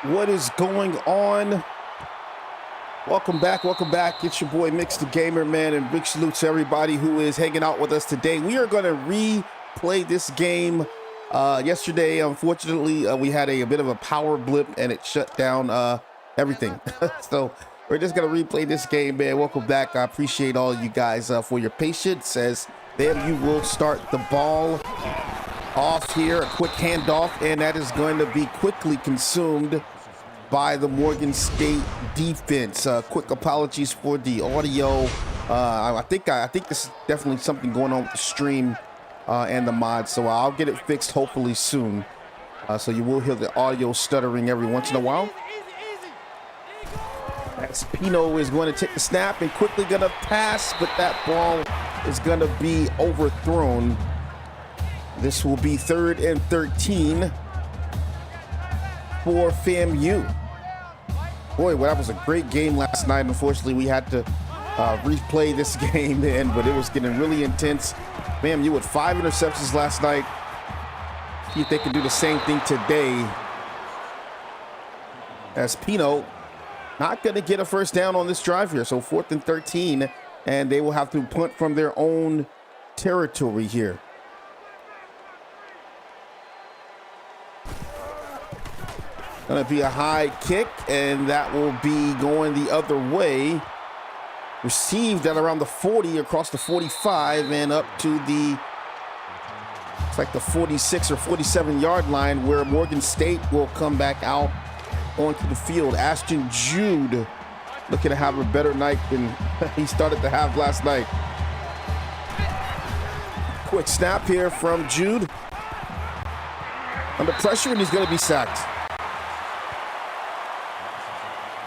What is going on? Welcome back. It's your boy Mix the Gamer, man, and big salute to everybody who is hanging out with us today. We are going to replay this game. Yesterday, unfortunately, we had a bit of a power blip and it shut down everything. So we're just going to replay this game, man. Welcome back. I appreciate all of you guys for your patience as FAMU will start the ball off here. A quick handoff, and that is going to be quickly consumed by the Morgan State defense. Quick apologies for the audio. I think this is definitely something going on with the stream and the mod, so I'll get it fixed hopefully soon. So you will hear the audio stuttering every once in a while. As Pino is going to take the snap and quickly going to pass, but that ball is going to be overthrown. This will be 3rd and 13 for FAMU. Boy, well, that was a great game last night. Unfortunately, we had to replay this game, but it was getting really intense. FAMU with 5 interceptions last night. See if they can do the same thing today. As Pino not going to get a first down on this drive here. So 4th and 13, and they will have to punt from their own territory here. Going to be a high kick, and that will be going the other way. Received at around the 40, across the 45, and up to the, it's like the 46 or 47 yard line, where Morgan State will come back out onto the field. Ashton Jude looking to have a better night than he started to have last night. Quick snap here from Jude. Under pressure, and he's going to be sacked.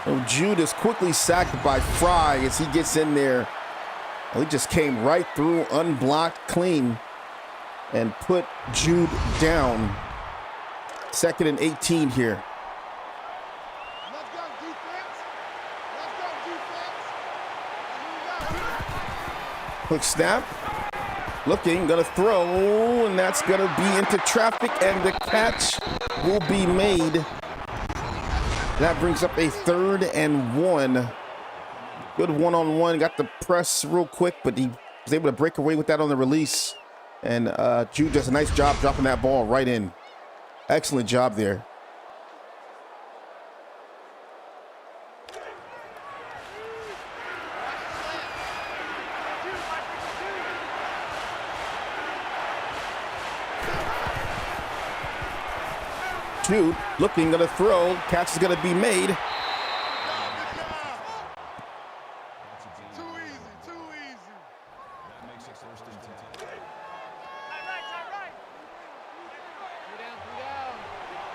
So Jude is quickly sacked by Fry as he gets in there. He just came right through, unblocked, clean, and put Jude down. 2nd and 18 here. Let's go defense. Quick snap. Looking, gonna throw, and that's gonna be into traffic, and the catch will be made. That brings up a 3rd and 1. Good one-on-one. Got the press real quick, but he was able to break away with that on the release. And Jude does a nice job dropping that ball right in. Excellent job there. Jude looking, gonna throw. Catch is gonna be made. Too easy. That makes it 1st and 10. Right. Three down.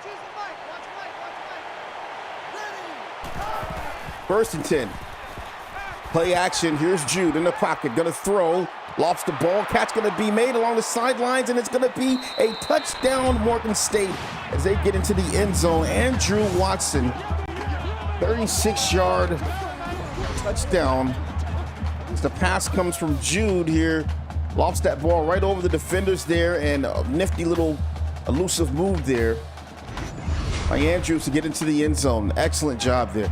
Choose the mic. Watch mic. Ready. 1st and 10. Play action. Here's Jude in the pocket. Gonna throw. Lofts the ball. Catch gonna be made along the sidelines, and it's gonna be a touchdown, Morgan State, as they get into the end zone. Andrew Watson, 36-yard touchdown. As the pass comes from Jude here, lofts that ball right over the defenders there, and a nifty little elusive move there by Andrews to get into the end zone. Excellent job there.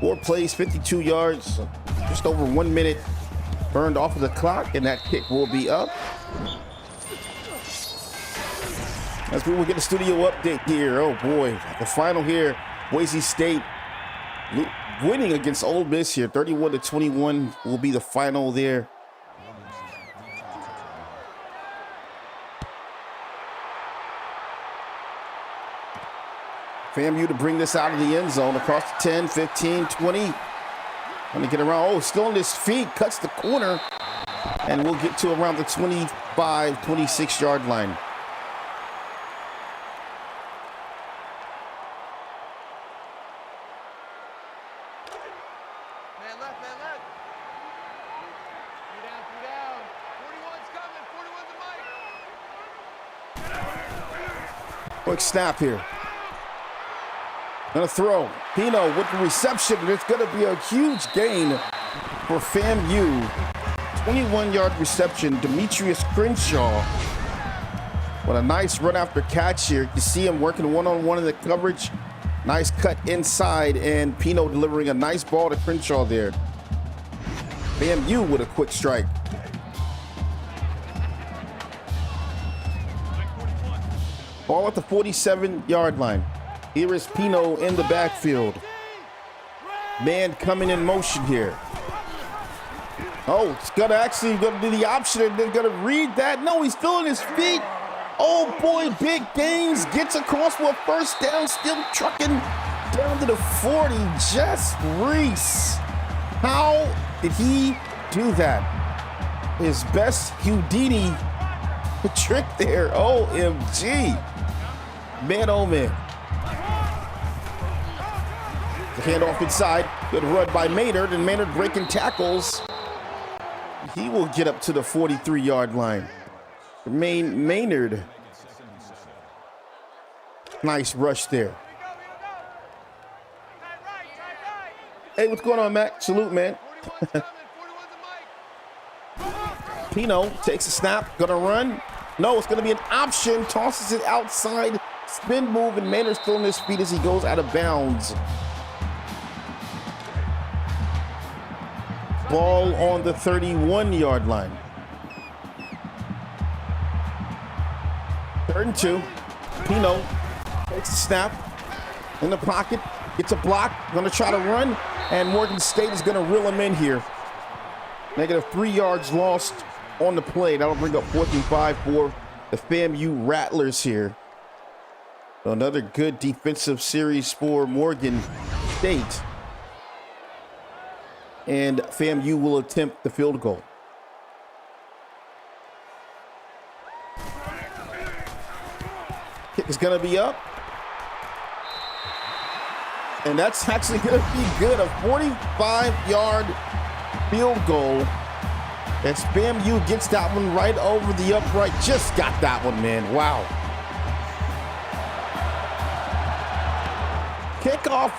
4 plays, 52 yards, just over 1 minute burned off of the clock, and that kick will be up. As we will get a studio update here. Oh boy, the final here. Boise State winning against Ole Miss here. 31-21 will be the final there. FAMU to bring this out of the end zone across the 10, 15, 20. Trying to get around. Oh, still on his feet. Cuts the corner. And we'll get to around the 25, 26 yard line. Man left. Three down. 41's coming. 41's the mic. Quick snap here. Gonna throw. Pino with the reception. It's gonna be a huge gain for FAMU. 21-yard reception. Demetrius Crenshaw What a nice run after catch here. You see him working one-on-one in the coverage. Nice cut inside, and Pino delivering a nice ball to Crenshaw there. FAMU with a quick strike. Ball at the 47-yard line. Here is Pino in the backfield. Man coming in motion here. Oh, it's gonna do the option and then gonna read that. No, he's still on his feet. Oh boy, big gains. Gets across for a first down, still trucking down to the 40. Jess Reese. How did he do that? His best Houdini trick there. OMG. Man, oh man. The handoff inside. Good run by Maynard, and Maynard breaking tackles. He will get up to the 43-yard line. Maynard. Nice rush there. Hey, what's going on, Mac? Salute, man. Pino takes a snap, gonna run. No, it's gonna be an option. Tosses it outside. Spin move, and Maynard still on his feet as he goes out of bounds. Ball on the 31-yard line. 3rd and 2. Pino takes a snap in the pocket, gets a block, gonna try to run, and Morgan State is gonna reel him in here. Negative 3 yards lost on the play. That'll bring up 4th and 5 for the FAMU Rattlers here. So another good defensive series for Morgan State. And FAMU will attempt the field goal. Kick is gonna be up. And that's actually gonna be good. A 45-yard field goal. As FAMU gets that one right over the upright. Just got that one, man. Wow. Kickoff.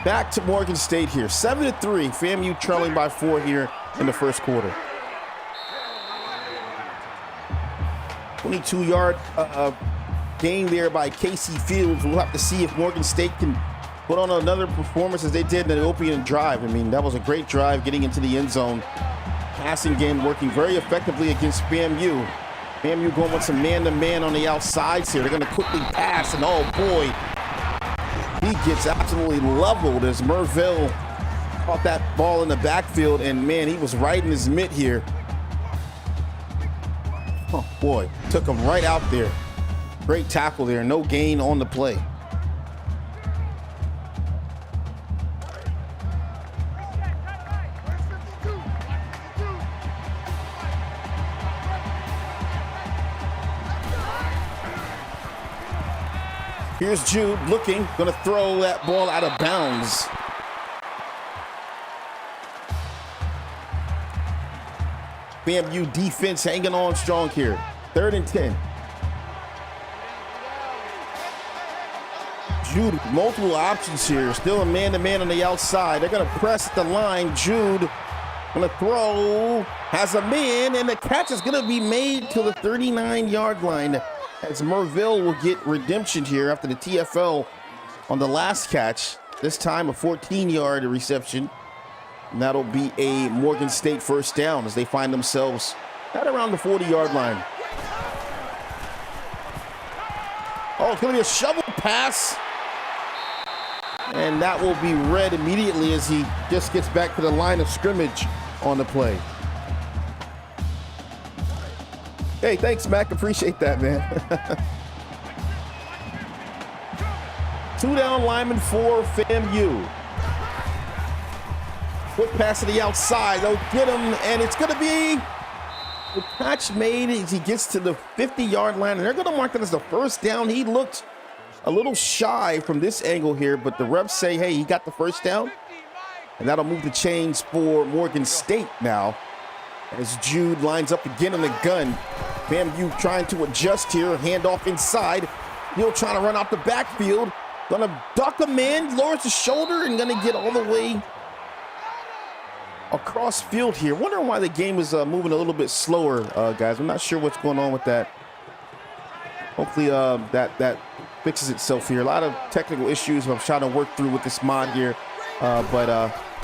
Back to Morgan State here. 7-3. FAMU trailing by 4 here in the first quarter. 22-yard gain there by Casey Fields. We'll have to see if Morgan State can put on another performance as they did in the opening drive. I mean, that was a great drive getting into the end zone. Passing game working very effectively against FAMU. FAMU going with some man-to-man on the outsides here. They're going to quickly pass, and oh boy, he gets absolutely leveled as Merville caught that ball in the backfield, and man, he was right in his mitt here. Oh boy, took him right out there. Great tackle there, no gain on the play. Here's Jude looking, gonna throw that ball out of bounds. FAMU defense hanging on strong here. 3rd and 10. Jude, multiple options here. Still a man-to-man on the outside. They're gonna press the line. Jude gonna throw, has a man, and the catch is gonna be made to the 39-yard line. As Merville will get redemption here after the TFL on the last catch. This time a 14-yard reception. And that'll be a Morgan State first down as they find themselves at around the 40-yard line. Oh, it's going to be a shovel pass. And that will be read immediately as he just gets back to the line of scrimmage on the play. Hey, thanks, Mac. Appreciate that, man. 2 down linemen for FAMU. Quick pass to the outside. They'll get him, and it's going to be the catch made as he gets to the 50-yard line. And they're going to mark that as the first down. He looked a little shy from this angle here, but the refs say, hey, he got the first down. And that'll move the chains for Morgan State now. As Jude lines up again in the gun. FAMU trying to adjust here. Handoff inside. Neal trying to run out the backfield. Gonna duck him in. Lowers the shoulder and gonna get all the way across field here. Wondering why the game is moving a little bit slower, guys. I'm not sure what's going on with that. hopefully that fixes itself here. A lot of technical issues I'm trying to work through with this mod here, but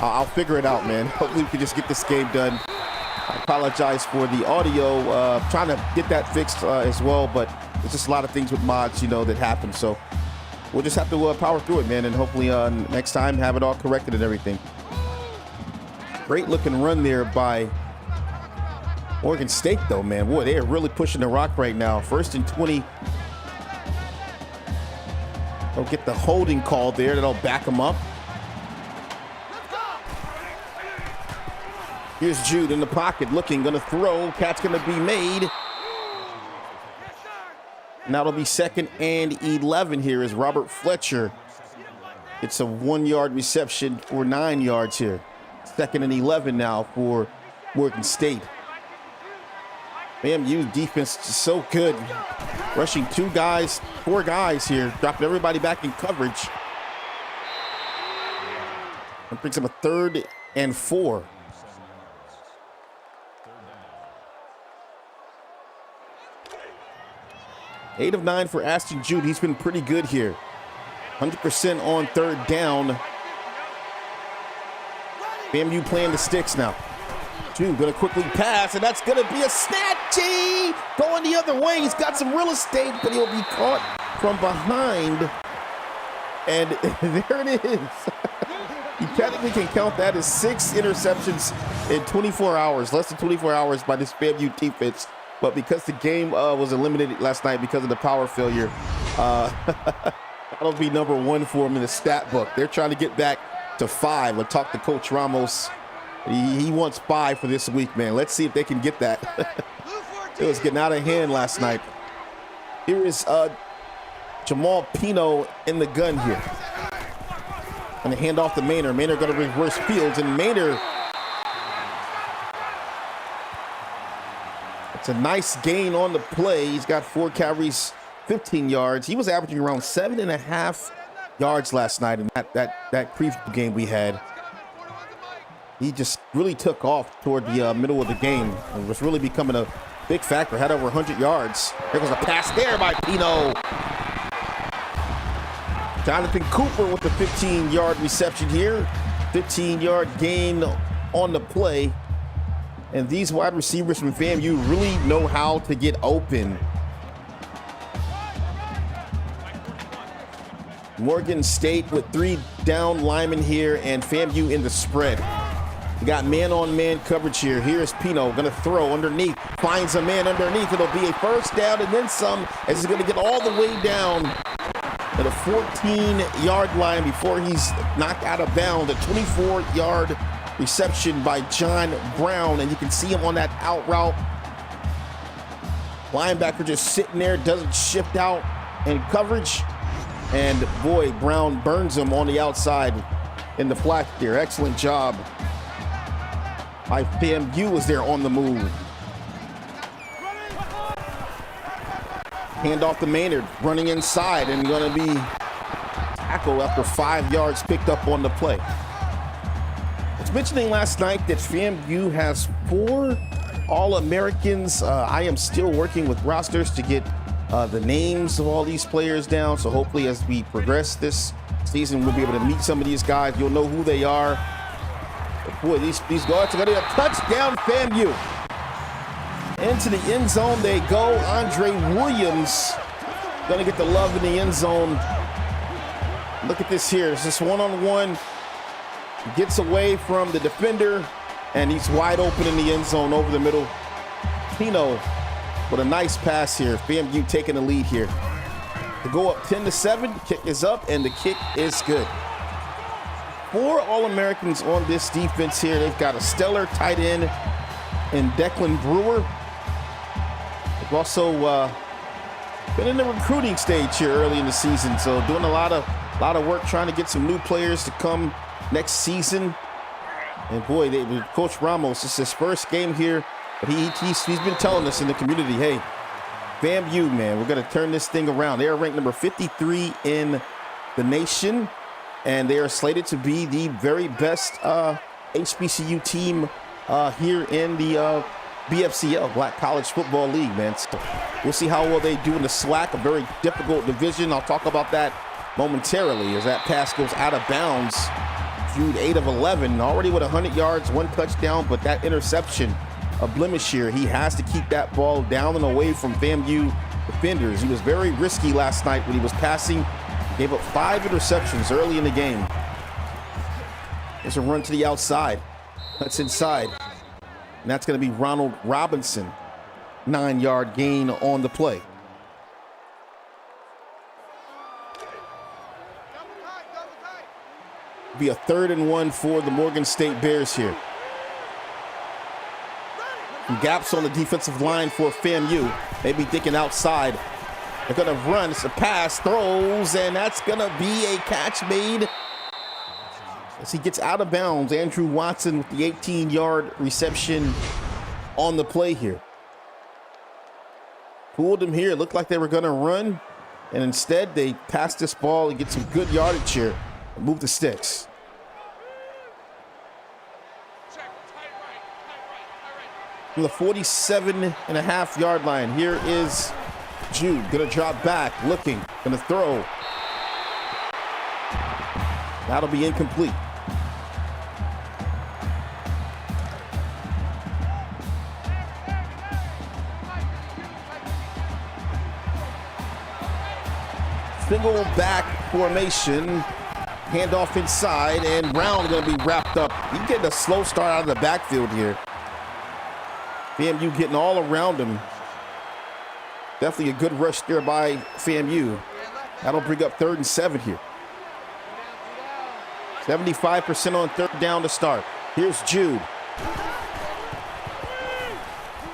I'll figure it out, man. Hopefully we can just get this game done. I apologize for the audio, trying to get that fixed as well, but it's just a lot of things with mods, you know, that happen. So we'll just have to power through it, man, and hopefully next time have it all corrected and everything. Great looking run there by Oregon State, though, man. Boy, they are really pushing the rock right now. 1st and 20. They'll get the holding call there. That'll back them up. Here's Jude in the pocket, looking, going to throw. Catch going to be made. Now it'll be 2nd and 11 here as Robert Fletcher. It's a 1-yard reception for 9 yards here. 2nd and 11 now for Oregon State. FAMU defense is so good. Rushing 4 guys here, dropping everybody back in coverage. And brings up a 3rd and 4. Eight of 9 for Ashton Jude. He's been pretty good here. 100% on 3rd down. FAMU playing the sticks now. Jude gonna quickly pass, and that's gonna be a snatchy. Going the other way. He's got some real estate, but he'll be caught from behind. And there it is. You technically can count that as 6 interceptions in 24 hours, less than 24 hours by this FAMU defense. But because the game was eliminated last night because of the power failure, that'll be number 1 for them in the stat book. They're trying to get back to 5. We'll talk to Coach Ramos. He wants 5 for this week, man. Let's see if they can get that. It was getting out of hand last night. Here is Jamal Pino in the gun here. Going to hand off to Maynard. Maynard going to reverse fields, and Maynard. It's a nice gain on the play. He's got 4 carries, 15 yards. He was averaging around 7.5 yards last night in that preview game we had. He just really took off toward the middle of the game and was really becoming a big factor. Had over 100 yards. There was a pass there by Pino. Jonathan Cooper with the 15-yard reception here. 15-yard gain on the play. And these wide receivers from FAMU really know how to get open. Morgan State with 3 down linemen here, and FAMU in the spread. You got man-on-man coverage here. Here's Pino going to throw underneath. Finds a man underneath. It'll be a 1st down and then some, as he's going to get all the way down at a 14-yard line before he's knocked out of bounds. A 24-yard reception by John Brown, and you can see him on that out route. Linebacker just sitting there, doesn't shift out in coverage. And boy, Brown burns him on the outside in the flat there. Excellent job by FAMU was there on the move. Hand off to Maynard, running inside and going to be tackled after 5 yards picked up on the play. I was mentioning last night that FAMU has 4 All-Americans. I am still working with rosters to get the names of all these players down. So hopefully as we progress this season, we'll be able to meet some of these guys. You'll know who they are. But boy, these guards are going to get a touchdown, FAMU. Into the end zone they go. Andre Williams going to get the love in the end zone. Look at this here. It's just one-on-one. Gets away from the defender, and he's wide open in the end zone over the middle. Pino with a nice pass here. FAMU taking the lead here. To go up 10-7, the kick is up, and the kick is good. 4 All-Americans on this defense here. They've got a stellar tight end in Declan Brewer. They've also been in the recruiting stage here early in the season, so doing a lot of work trying to get some new players to come next season. And boy, Coach Ramos, this is his first game here, but he's been telling us in the community, hey, FAMU, man, we're going to turn this thing around. They are ranked number 53 in the nation, and they are slated to be the very best HBCU team here in the BFCL, Black College Football League, man. So we'll see how well they do in the SWAC, a very difficult division. I'll talk about that momentarily as that pass goes out of bounds. Jude 8 of 11, already with 100 yards, 1 touchdown, but that interception, a blemish here. He has to keep that ball down and away from FAMU defenders. He was very risky last night when he was passing. Gave up 5 interceptions early in the game. There's a run to the outside. That's inside. And that's going to be Ronald Robinson. 9-yard gain on the play. Be a 3rd and 1 for the Morgan State Bears here. Some gaps on the defensive line for FAMU. Maybe thinking outside. They're going to run. It's a pass, throws, and that's going to be a catch made as he gets out of bounds. Andrew Watson with the 18-yard reception on the play here. Pulled him here. Looked like they were going to run, and instead they passed this ball and get some good yardage here and move the sticks. From the 47.5-yard line, here is Jude. Gonna drop back, looking, gonna throw. That'll be incomplete. Single back formation. Handoff inside, and Brown gonna be wrapped up. He getting a slow start out of the backfield here. FAMU getting all around him. Definitely a good rush there by FAMU. That'll bring up 3rd and 7 here. 75% on 3rd down to start. Here's Jude.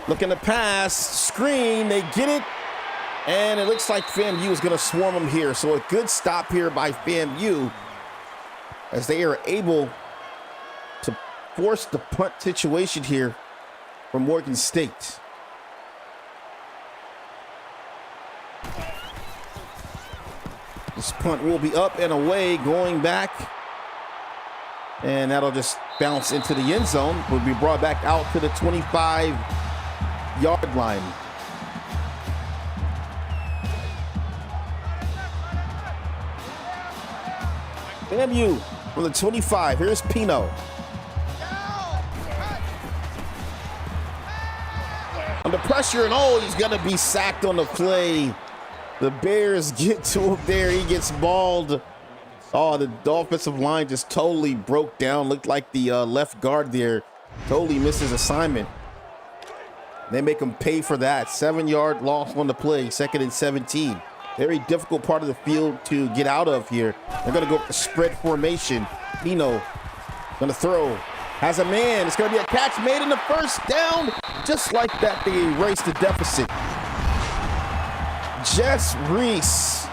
Looking to pass, screen, they get it. And it looks like FAMU is gonna swarm him here. So a good stop here by FAMU as they are able to force the punt situation here from Morgan State. This punt will be up and away, going back. And that'll just bounce into the end zone. Will be brought back out to the 25-yard line. FAMU from the 25. Here's Pino. Under pressure, and he's going to be sacked on the play. The Bears get to him there. He gets mauled. The offensive line just totally broke down. Looked like the left guard there totally missed his assignment. They make him pay for that. 7-yard loss on the play, 2nd and 17. Very difficult part of the field to get out of here. They're going to go with the spread formation. Pino going to throw. Has a man. It's going to be a catch made in the 1st down. Just like that, they erase the deficit. Jess Reese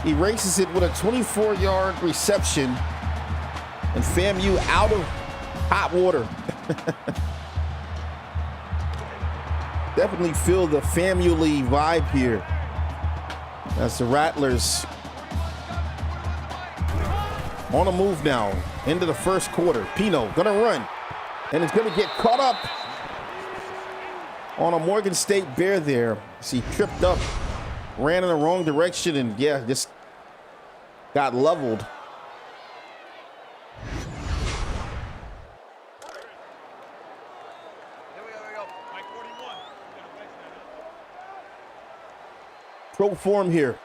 erases it with a 24-yard reception. And FAMU out of hot water. Definitely feel the family vibe here. As the Rattlers on a move now into the 1st quarter. Pino gonna run, and it's gonna get caught up on a Morgan State Bear there. See, tripped up, ran in the wrong direction, and just got leveled. Pro form here.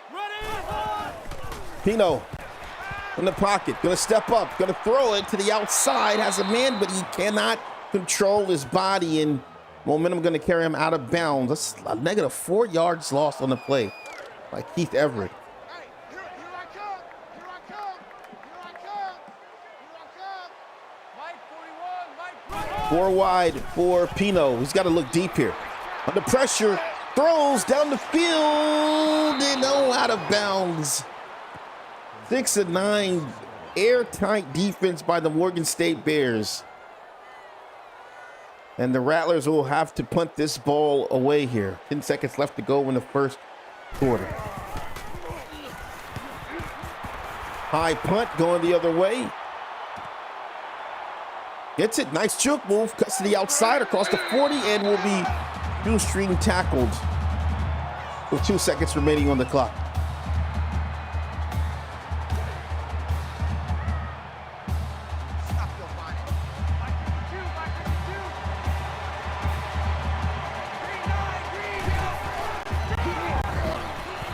Pino in the pocket, gonna step up, gonna throw it to the outside, has a man, but he cannot control his body, and momentum gonna carry him out of bounds. That's a negative 4 yards lost on the play by Keith Everett. Here I come. 4 wide for Pino. He's got to look deep here. Under pressure, throws down the field and out of bounds. 6 and 9, airtight defense by the Morgan State Bears. And the Rattlers will have to punt this ball away here. 10 seconds left to go in the 1st quarter. High punt going the other way. Gets it. Nice juke move. Cuts to the outside across the 40 and will be shoestring tackled with 2 seconds remaining on the clock.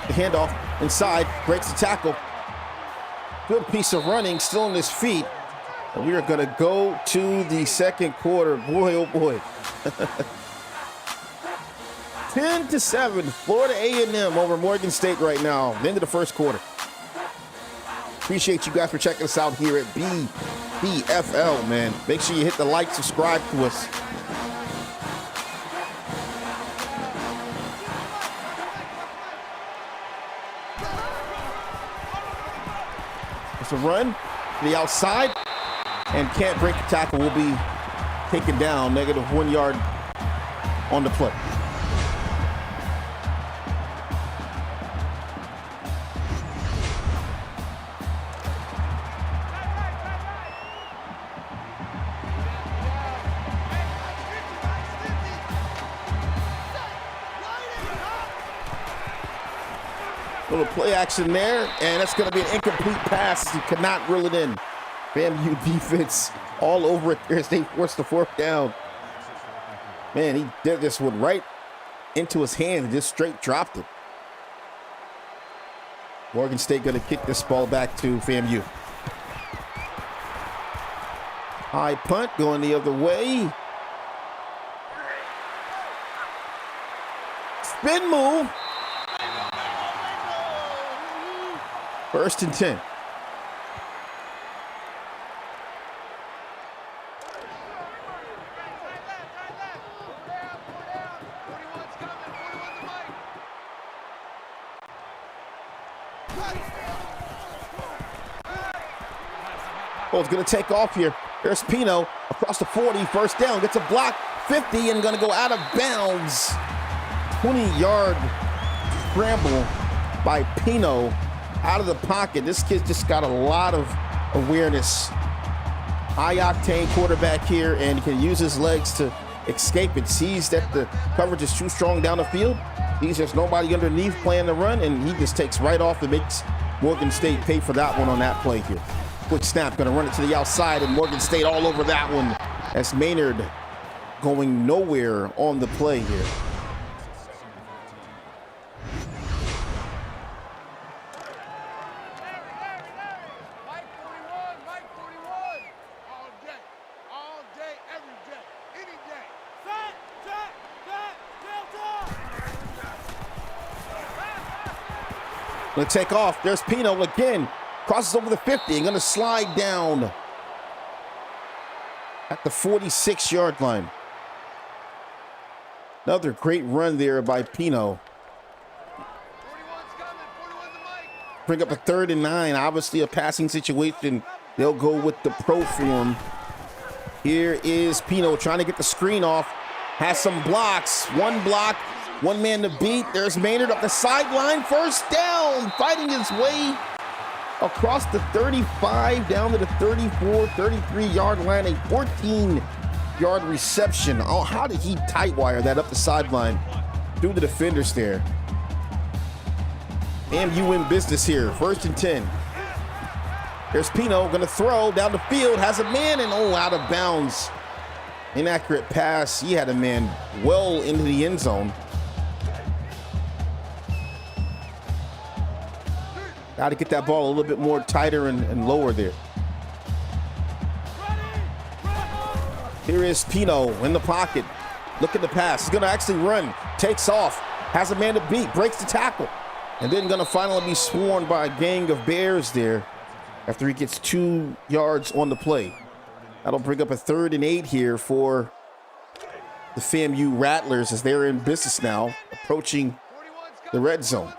The handoff inside, breaks the tackle. Good piece of running, still on his feet. And we are going to go to the second quarter. Boy, oh boy. 10-7, Florida A&M over Morgan State right now. The end of the first quarter. Appreciate you guys for checking us out here at BCFL, man. Make sure you hit the like, subscribe to us. It's a run to the outside and can't break the tackle. Will be taken down. Negative 1 yard on the play. Little play action there, and that's going to be an incomplete pass. He cannot reel it in. FAMU defense all over it as they force the fourth down. Man, he did this one right into his hand and just straight dropped it. Morgan State going to kick this ball back to FAMU. High punt going the other way. Spin move. 1st and 10. Oh, it's going to take off here. There's Pino across the 40, first down, gets a block, 50, and going to go out of bounds. 20-yard scramble by Pino out of the pocket. This kid just got a lot of awareness. High-octane quarterback here, and can use his legs to escape it. Sees that the coverage is too strong down the field. Sees there's nobody underneath playing the run, and he just takes right off and makes Morgan State pay for that one on that play here. Quick snap, going to run it to the outside, and Morgan State all over that one as Maynard going nowhere on the play here. Going to take off. There's Pino again. Crosses over the 50 and going to slide down at the 46-yard line. Another great run there by Pino. Bring up a 3rd and 9. Obviously a passing situation. They'll go with the pro form. Here is Pino trying to get the screen off. Has some blocks. One block. One man to beat. There's Maynard up the sideline. First down. Fighting his way across the 35 down to the 34, 33-yard line. A 14-yard reception. Oh, how did he tightwire that up the sideline through the defenders there? FAMU in business here. 1st and 10. There's Pino going to throw down the field. Has a man and out of bounds. Inaccurate pass. He had a man well into the end zone. Got to get that ball a little bit more tighter and lower there. Here is Pino in the pocket. Looking to pass. He's going to actually run. Takes off. Has a man to beat. Breaks the tackle. And then going to finally be swarmed by a gang of Bears there after he gets 2 yards on the play. That'll bring up a 3rd and 8 here for the FAMU Rattlers as they're in business now, approaching the red zone.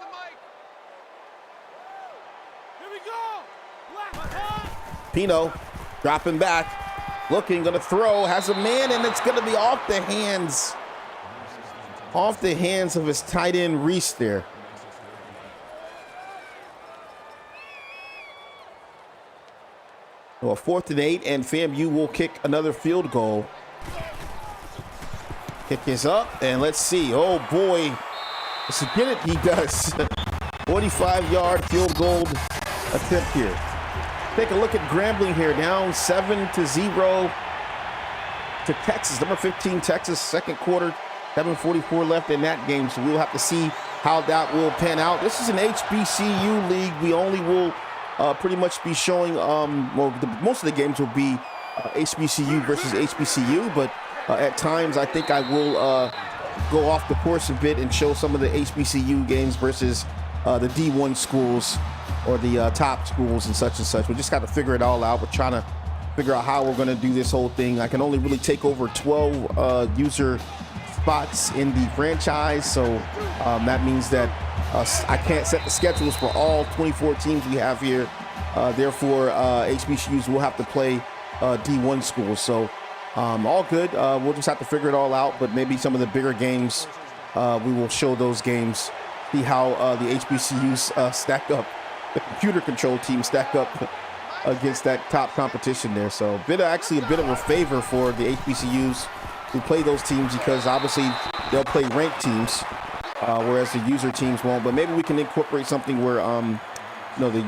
Pino dropping back, looking, going to throw, has a man, and it's going to be off the hands of his tight end Reese there. Well, 4th and 8, and FAMU will kick another field goal. Kick is up, and let's see. Oh, boy. Let's get it. He does. 45-yard field goal attempt here. Take a look at Grambling here. Down 7-0 to Texas. Number 15, Texas, second quarter. 7:44 left in that game, so we'll have to see how that will pan out. This is an HBCU league. We only will pretty much be showing, most of the games will be HBCU versus HBCU, but at times I think I will go off the course a bit and show some of the HBCU games versus the D1 schools or the top schools and such. We just got to figure it all out. We're trying to figure out how we're going to do this whole thing. I can only really take over 12 user spots in the franchise, so that means that I can't set the schedules for all 24 teams we have here. Therefore, HBCUs will have to play D1 schools. So all good. We'll just have to figure it all out, but maybe some of the bigger games, we will show those games, see how the HBCUs stack up, the computer control team stack up against that top competition there. So actually a bit of a favor for the HBCUs who play those teams, because obviously they'll play ranked teams, whereas the user teams won't. But maybe we can incorporate something where the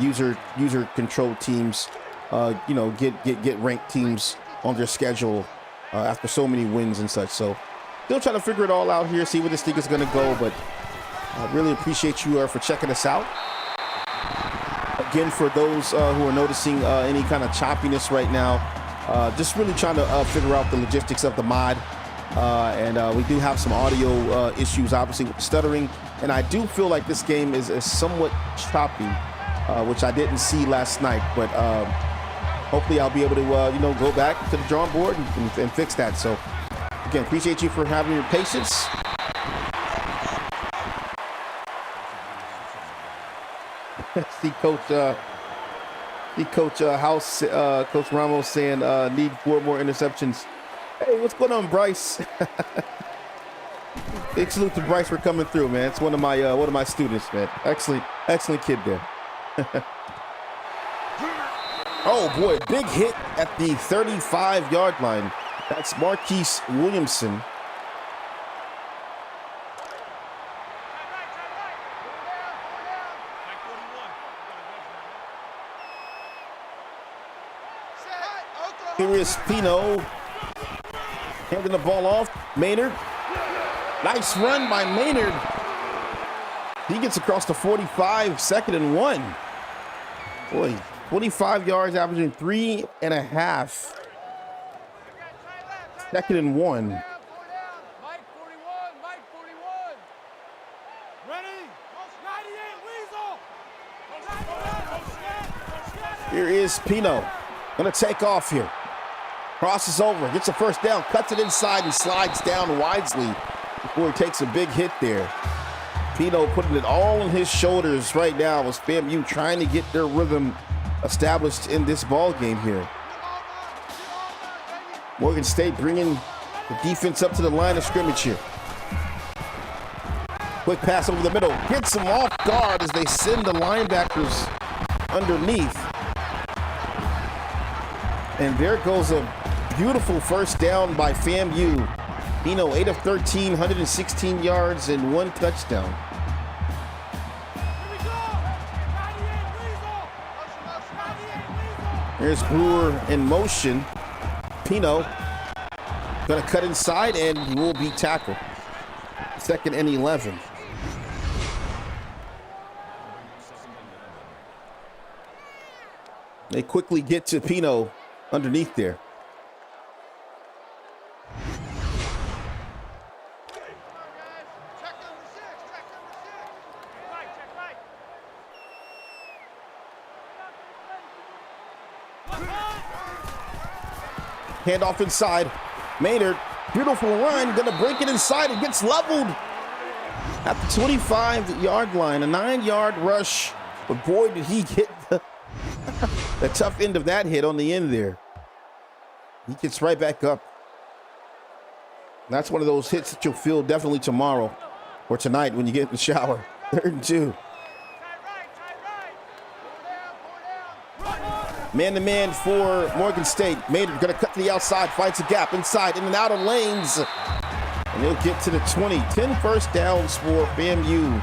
user controlled teams get ranked teams on their schedule after so many wins and such. So still trying to figure it all out here, see where this thing is going to go. But I really appreciate you for checking us out. Again, for those who are noticing any kind of choppiness right now, just really trying to figure out the logistics of the mod. And we do have some audio issues, obviously, with stuttering. And I do feel like this game is somewhat choppy, which I didn't see last night. But hopefully I'll be able to, go back to the drawing board and fix that. So, again, appreciate you for having your patience. See Coach House, Coach Ramos saying need 4 more interceptions. Hey, what's going on, Bryce? Big salute to Bryce for coming through, man. It's one of my students, man. Excellent kid there. Oh boy, big hit at the 35-yard line. That's Marquise Williamson. Here is Pino handing the ball off. Maynard. Nice run by Maynard. He gets across the 45, 2nd and 1. Boy, 25 yards, averaging 3.5. 2nd and 1. Mike 41, Mike 41. Ready? 98 Weasel. Here is Pino. Gonna take off here. Crosses over, gets a first down, cuts it inside and slides down wisely before he takes a big hit there. Pino putting it all on his shoulders right now as FAMU trying to get their rhythm established in this ball game here. Morgan State bringing the defense up to the line of scrimmage here. Quick pass over the middle, gets them off guard as they send the linebackers underneath. And there goes a beautiful first down by FAMU. Pino, 8 of 13, 116 yards and 1 touchdown. Here's Brewer in motion. Pino gonna cut inside and will be tackled. 2nd and 11. They quickly get to Pino underneath there. Handoff inside. Maynard, beautiful run, gonna break it inside. It gets leveled at the 25-yard line. A 9-yard rush, but boy, did he get the tough end of that hit on the end there. He gets right back up. That's one of those hits that you'll feel definitely tomorrow or tonight when you get in the shower. 3rd and 2. Man-to-man for Morgan State. Maynard going to cut to the outside, finds a gap inside, in and out of lanes. And he'll get to the 20. 10 first downs for FAMU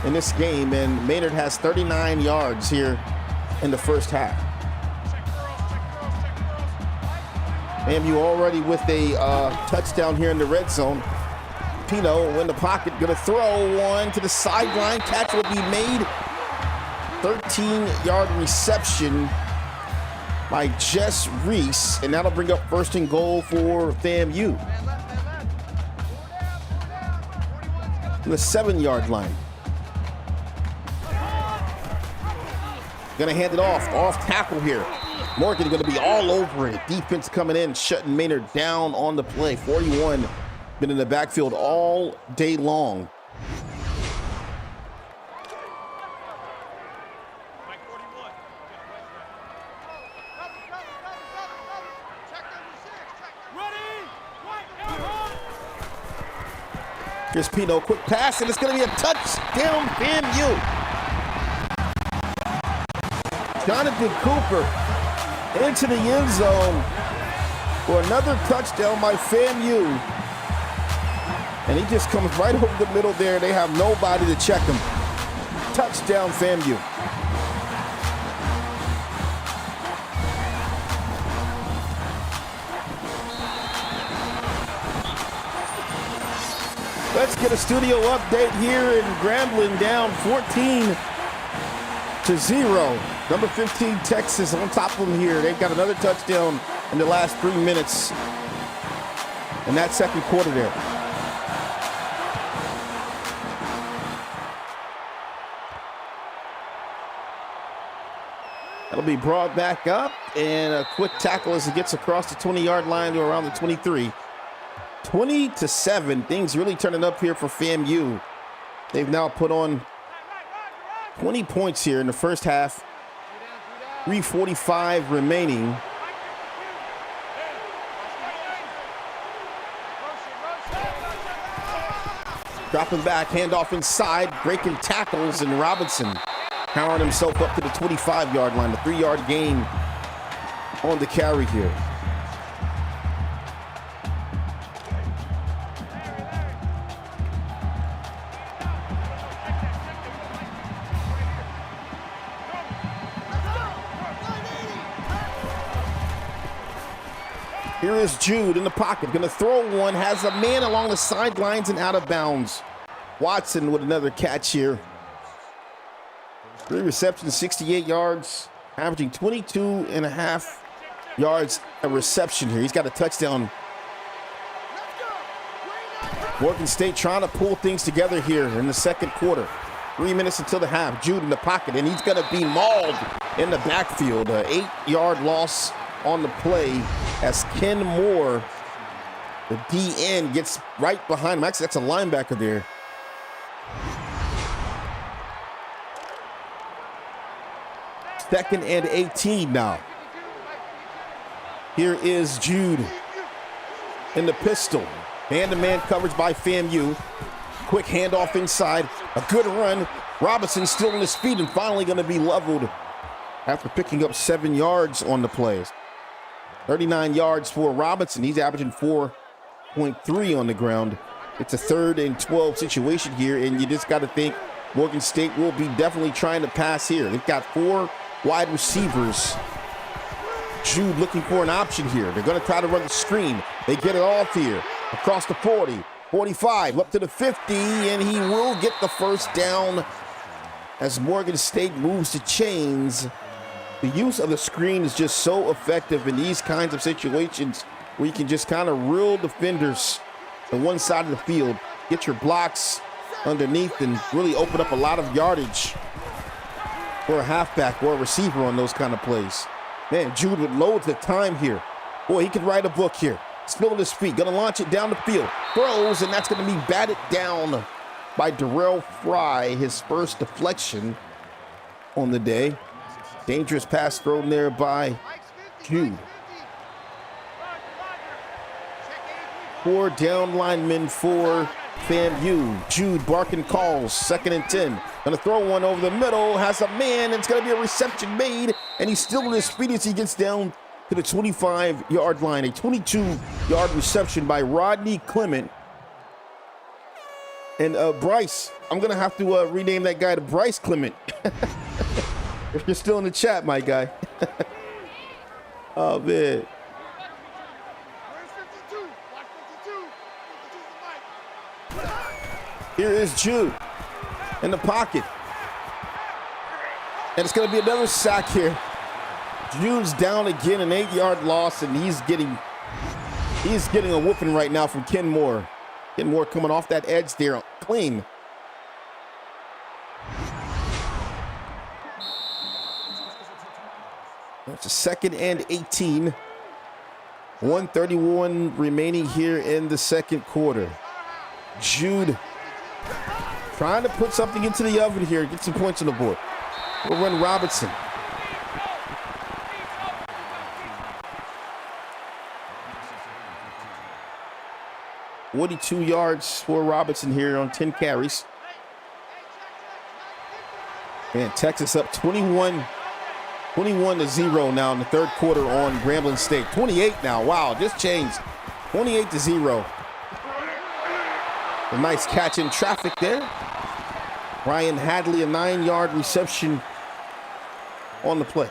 in this game, and Maynard has 39 yards here in the first half. FAMU already with a touchdown here in the red zone. Pino in the pocket, going to throw one to the sideline. Catch will be made. 13-yard reception by Jess Reese, and that'll bring up first and goal for FAMU. On the 7-yard line. Gonna hand it off tackle here. Morgan gonna be all over it. Defense coming in, shutting Maynard down on the play. 41, been in the backfield all day long. Here's Pino, quick pass, and it's going to be a touchdown, FAMU. Jonathan Cooper into the end zone for another touchdown by FAMU. And he just comes right over the middle there. They have nobody to check him. Touchdown, FAMU. Let's get a studio update here in Grambling, down 14-0. Number 15, Texas, on top of them here. They've got another touchdown in the last 3 minutes in that second quarter there. That'll be brought back up, and a quick tackle as it gets across the 20-yard line to around the 23. 20-7, things really turning up here for FAMU. They've now put on 20 points here in the first half. 3:45 remaining. Dropping back, handoff inside, breaking tackles, and Robinson powering himself up to the 25-yard line. The 3-yard gain on the carry here. Here is Jude in the pocket, gonna throw one, has a man along the sidelines and out of bounds. Watson with another catch here. 3 receptions, 68 yards, averaging 22.5 yards a reception here. He's got a touchdown. Morgan State trying to pull things together here in the second quarter. 3 minutes until the half. Jude in the pocket, and he's gonna be mauled in the backfield. An 8-yard loss on the play as Ken Moore, the DN, gets right behind him. Actually, that's a linebacker there. Second and 18 now. Here is Jude in the pistol. Man-to-man coverage by FAMU. Quick handoff inside. A good run. Robinson still on his feet and finally going to be leveled after picking up 7 yards on the plays. 39 yards for Robinson. He's averaging 4.3 on the ground. It's a 3rd and 12 situation here, and you just got to think Morgan State will be definitely trying to pass here. They've got 4 wide receivers. Jude looking for an option here. They're going to try to run the screen. They get it off here. Across the 40, 45, up to the 50, and he will get the first down as Morgan State moves the chains. The use of the screen is just so effective in these kinds of situations where you can just kind of reel defenders to one side of the field, get your blocks underneath, and really open up a lot of yardage for a halfback or a receiver on those kind of plays. Man, Jude with loads of time here. Boy, he could write a book here. Still on his feet, gonna launch it down the field. Throws, and that's gonna be batted down by Darrell Fry, his first deflection on the day. Dangerous pass thrown there by Jude. 4 down linemen for FAMU. Jude barking calls. 2nd and 10. Gonna throw one over the middle. Has a man. And it's gonna be a reception made. And he's still in his speed as he gets down to the 25-yard line. A 22-yard reception by Rodney Clement. And Bryce, I'm gonna have to rename that guy to Bryce Clement. If you're still in the chat, my guy. Oh, man. Where's 52? Watch 52. 52's the mic. Here is Jude in the pocket. And it's going to be another sack here. Jude's down again, an 8-yard loss, and he's getting a whooping right now from Ken Moore. Ken Moore coming off that edge there clean. It's a 2nd and 18. 1:31 remaining here in the second quarter. Jude trying to put something into the oven here, get some points on the board. We'll run Robinson. $42 yards for Robinson here on 10 carries. And Texas up 21-0 now in the third quarter on Grambling State. 28 now. Wow, just changed. 28-0. A nice catch in traffic there. Ryan Hadley, a 9-yard reception on the play.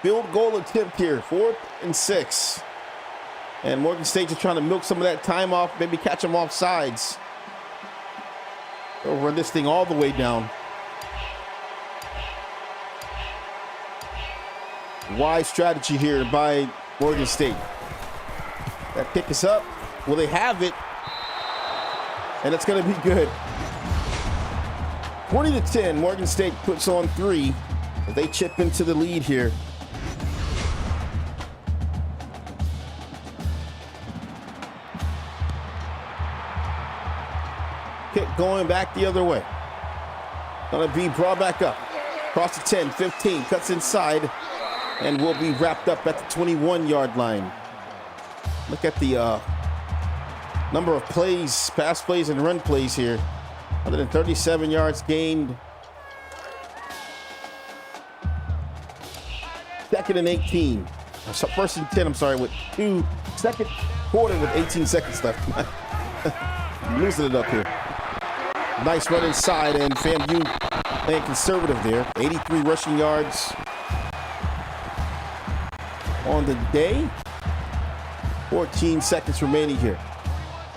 Field goal attempt here, 4th and 6. And Morgan State just trying to milk some of that time off, maybe catch them off sides. They'll run this thing all the way down. Wise strategy here by Morgan State. That pick is up. Will they have it? And it's going to be good. 20-10, Morgan State puts on 3. They chip into the lead here. Kick going back the other way. Gonna be brought back up. Across the 10, 15, cuts inside, and will be wrapped up at the 21-yard line. Look at the number of plays, pass plays and run plays here. 137 yards gained. 2nd and 18. First and 10, I'm sorry, with second quarter with 18 seconds left. Losing it up here. Nice run inside, and FAMU playing conservative there. 83 rushing yards on the day. 14 seconds remaining here.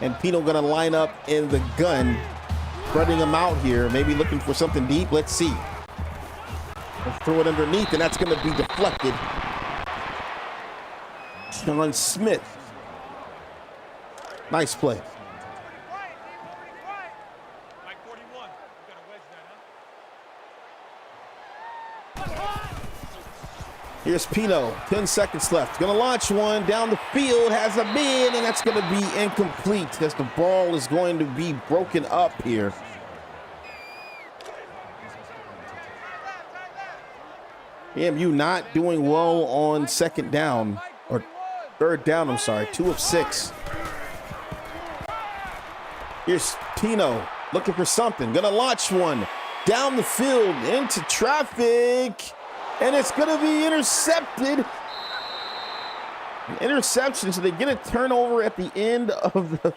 And Pino gonna line up in the gun, spreading him out here, maybe looking for something deep. Let's see. Let's throw it underneath, and that's gonna be deflected. Sean Smith. Nice play. Quiet, David, pretty quiet. Mike 41. You got to wedge that, huh? Here's Pino, 10 seconds left. Gonna launch one down the field, has a man, and that's gonna be incomplete as the ball is going to be broken up here. FAMU not doing well on second down, or third down, I'm sorry, 2 of 6. Here's Pino looking for something, gonna launch one down the field into traffic. And it's going to be intercepted. An interception, so they get a turnover at the end of the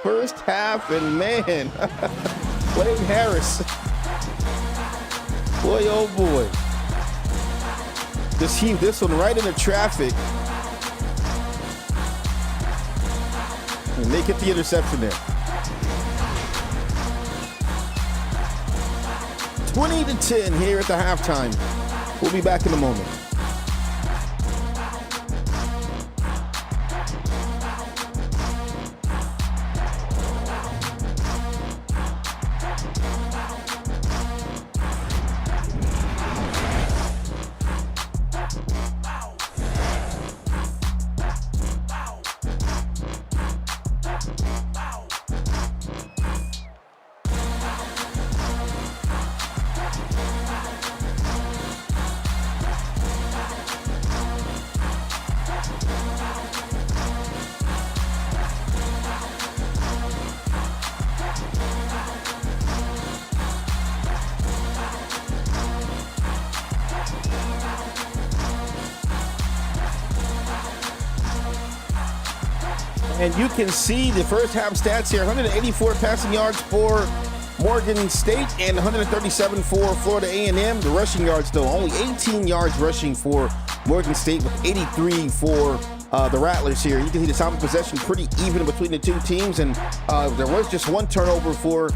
first half. And man, Wade Harris. Boy, oh boy. Just heave this one right into traffic. And they get the interception there. 20-10 here at the halftime. We'll be back in a moment. And you can see the first half stats here. 184 passing yards for Morgan State and 137 for Florida A&M. The rushing yards, though, only 18 yards rushing for Morgan State with 83 for the Rattlers here. You can see the time of possession pretty even between the two teams, and there was just one turnover for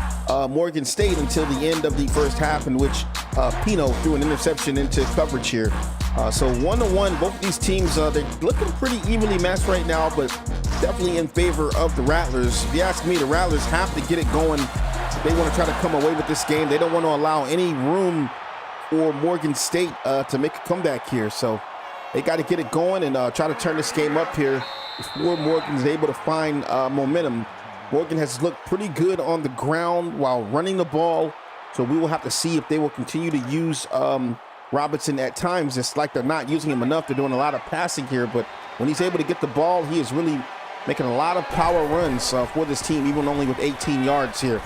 Morgan State until the end of the first half, in which Pino threw an interception into coverage here. So 1-1, both of these teams, they're looking pretty evenly matched right now, but definitely in favor of the Rattlers. If you ask me, the Rattlers have to get it going. They want to try to come away with this game. They don't want to allow any room for Morgan State to make a comeback here. So they got to get it going and try to turn this game up here before Morgan is able to find momentum. Morgan has looked pretty good on the ground while running the ball. So we will have to see if they will continue to use Robinson at times. It's like they're not using him enough. They're doing a lot of passing here, but when he's able to get the ball, he is really making a lot of power runs for this team, even only with 18 yards here.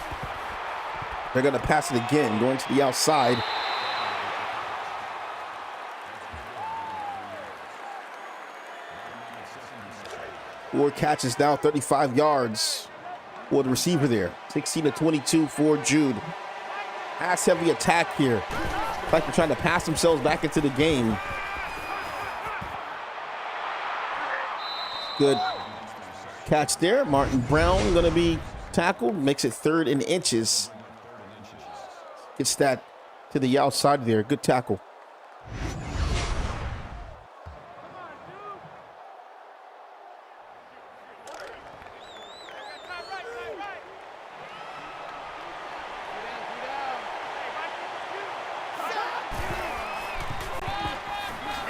They're going to pass it again, going to the outside. Four catches now, 35 yards for the receiver there. 16-22 for Jude. Pass-heavy attack here. Like they're trying to pass themselves back into the game. Good catch there. Martin Brown going to be tackled. Makes it 3rd and inches. Gets that to the outside there. Good tackle.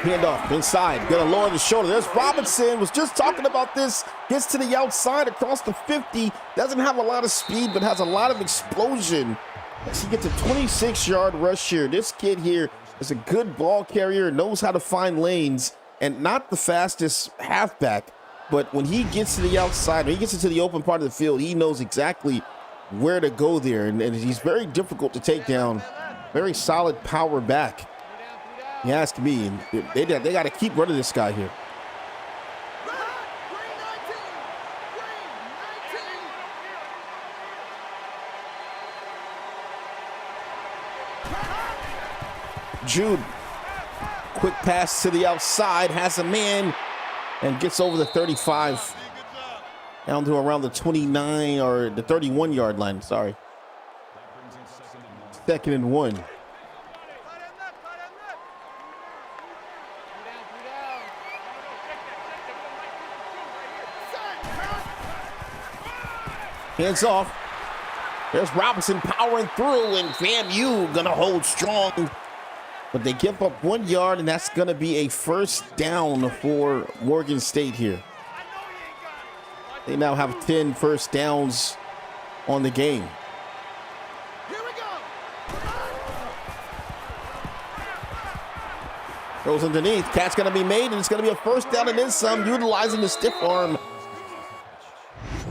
Handoff inside, gonna lower the shoulder. There's Robinson, was just talking about this. Gets to the outside across the 50. Doesn't have a lot of speed, but has a lot of explosion. As he gets a 26-yard rush here. This kid here is a good ball carrier, knows how to find lanes, and not the fastest halfback. But when he gets to the outside, when he gets into the open part of the field, he knows exactly where to go there. And he's very difficult to take down. Very solid power back. You ask me, they got to keep running this guy here. Jude, quick pass to the outside, has a man, and gets over the 35, down to around the 29 or the 31-yard line, sorry. 2nd and 1. Hands off. There's Robinson powering through, and FAMU gonna hold strong. But they give up 1 yard, and that's gonna be a first down for Morgan State here. They now have 10 first downs on the game. Here we go. Throws underneath. Catch gonna be made, and it's gonna be a first down and then some, utilizing the stiff arm.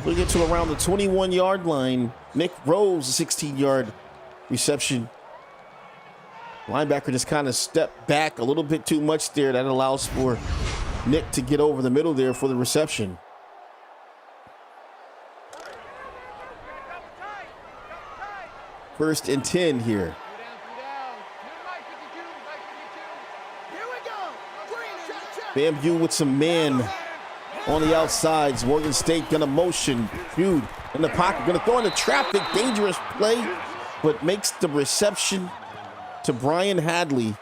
We get to around the 21-yard line. Nick Rose, a 16-yard reception. Linebacker just kind of stepped back a little bit too much there. That allows for Nick to get over the middle there for the reception. First and 10 here. FAMU with some man on the outsides. Morgan State gonna motion. Jude in the pocket, gonna throw in the traffic. Dangerous play, but makes the reception to Brian Hadley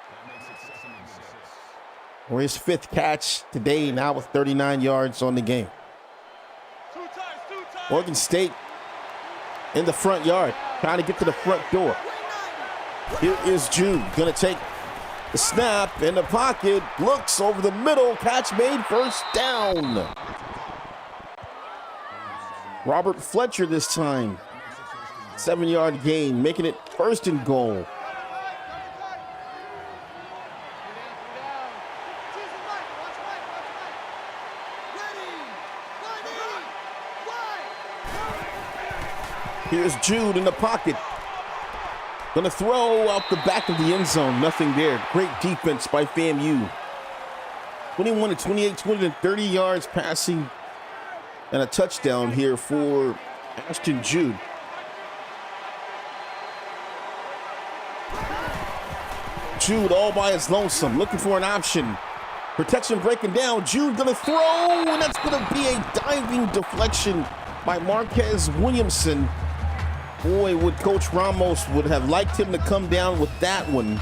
for his 5th catch today, now with 39 yards on the game. Morgan State in the front yard, trying to get to the front door. Here is Jude, gonna take the snap in the pocket, looks over the middle, catch made, first down. Robert Fletcher this time. 7-yard gain, making it 1st and goal. Here's Jude in the pocket. Gonna throw out the back of the end zone. Nothing there. Great defense by FAMU. 21-28, 230 yards passing And a touchdown here for Ashton Jude. Jude all by his lonesome, looking for an option. Protection breaking down. Jude gonna throw, and that's gonna be a diving deflection by Marquez Williamson. Boy, would Coach Ramos would have liked him to come down with that one.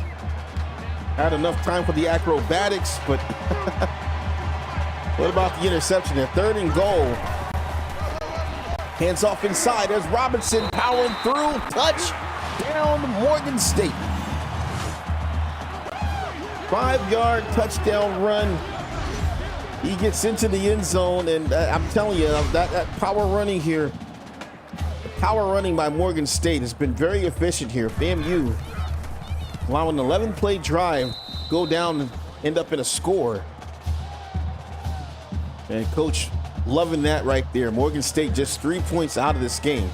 Had enough time for the acrobatics, but what about the interception there? 3rd and goal. Hands off inside. There's Robinson powering through. Touchdown, Morgan State. 5-yard touchdown run. He gets into the end zone, and I'm telling you, that power running here, the power running by Morgan State has been very efficient here. FAMU allowing an 11-play drive go down and end up in a score. And Coach loving that right there. Morgan State just 3 points out of this game.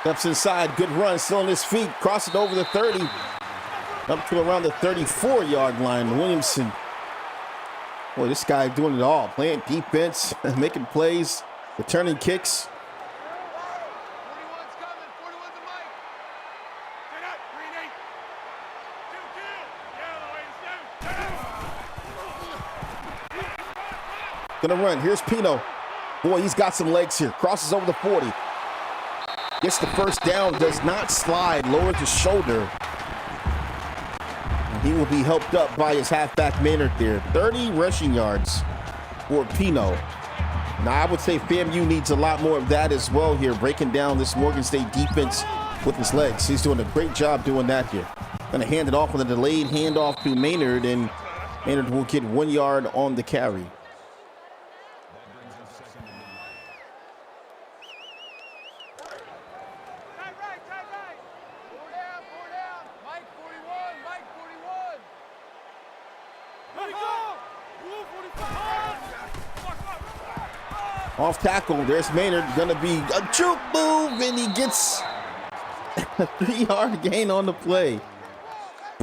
Steps inside, good run, still on his feet, cross it over the 30, up to around the 34-yard line. Williamson, boy, this guy doing it all, playing defense, making plays, returning kicks. 41's coming. 41's the mic. Get up, Green 8. 2-2. Gonna run, here's Pino. Boy, he's got some legs here, crosses over the 40. Gets the first down, does not slide, lowers his shoulder. And he will be helped up by his halfback Maynard there. 30 rushing yards for Pino. Now, I would say FAMU needs a lot more of that as well here, breaking down this Morgan State defense with his legs. He's doing a great job doing that here. Gonna hand it off with a delayed handoff to Maynard, and Maynard will get 1 yard on the carry. Mike 41. Mike 41. Here we go. Blue 45. Off tackle, there's Maynard, gonna be a juke move, and he gets a 3-yard gain on the play.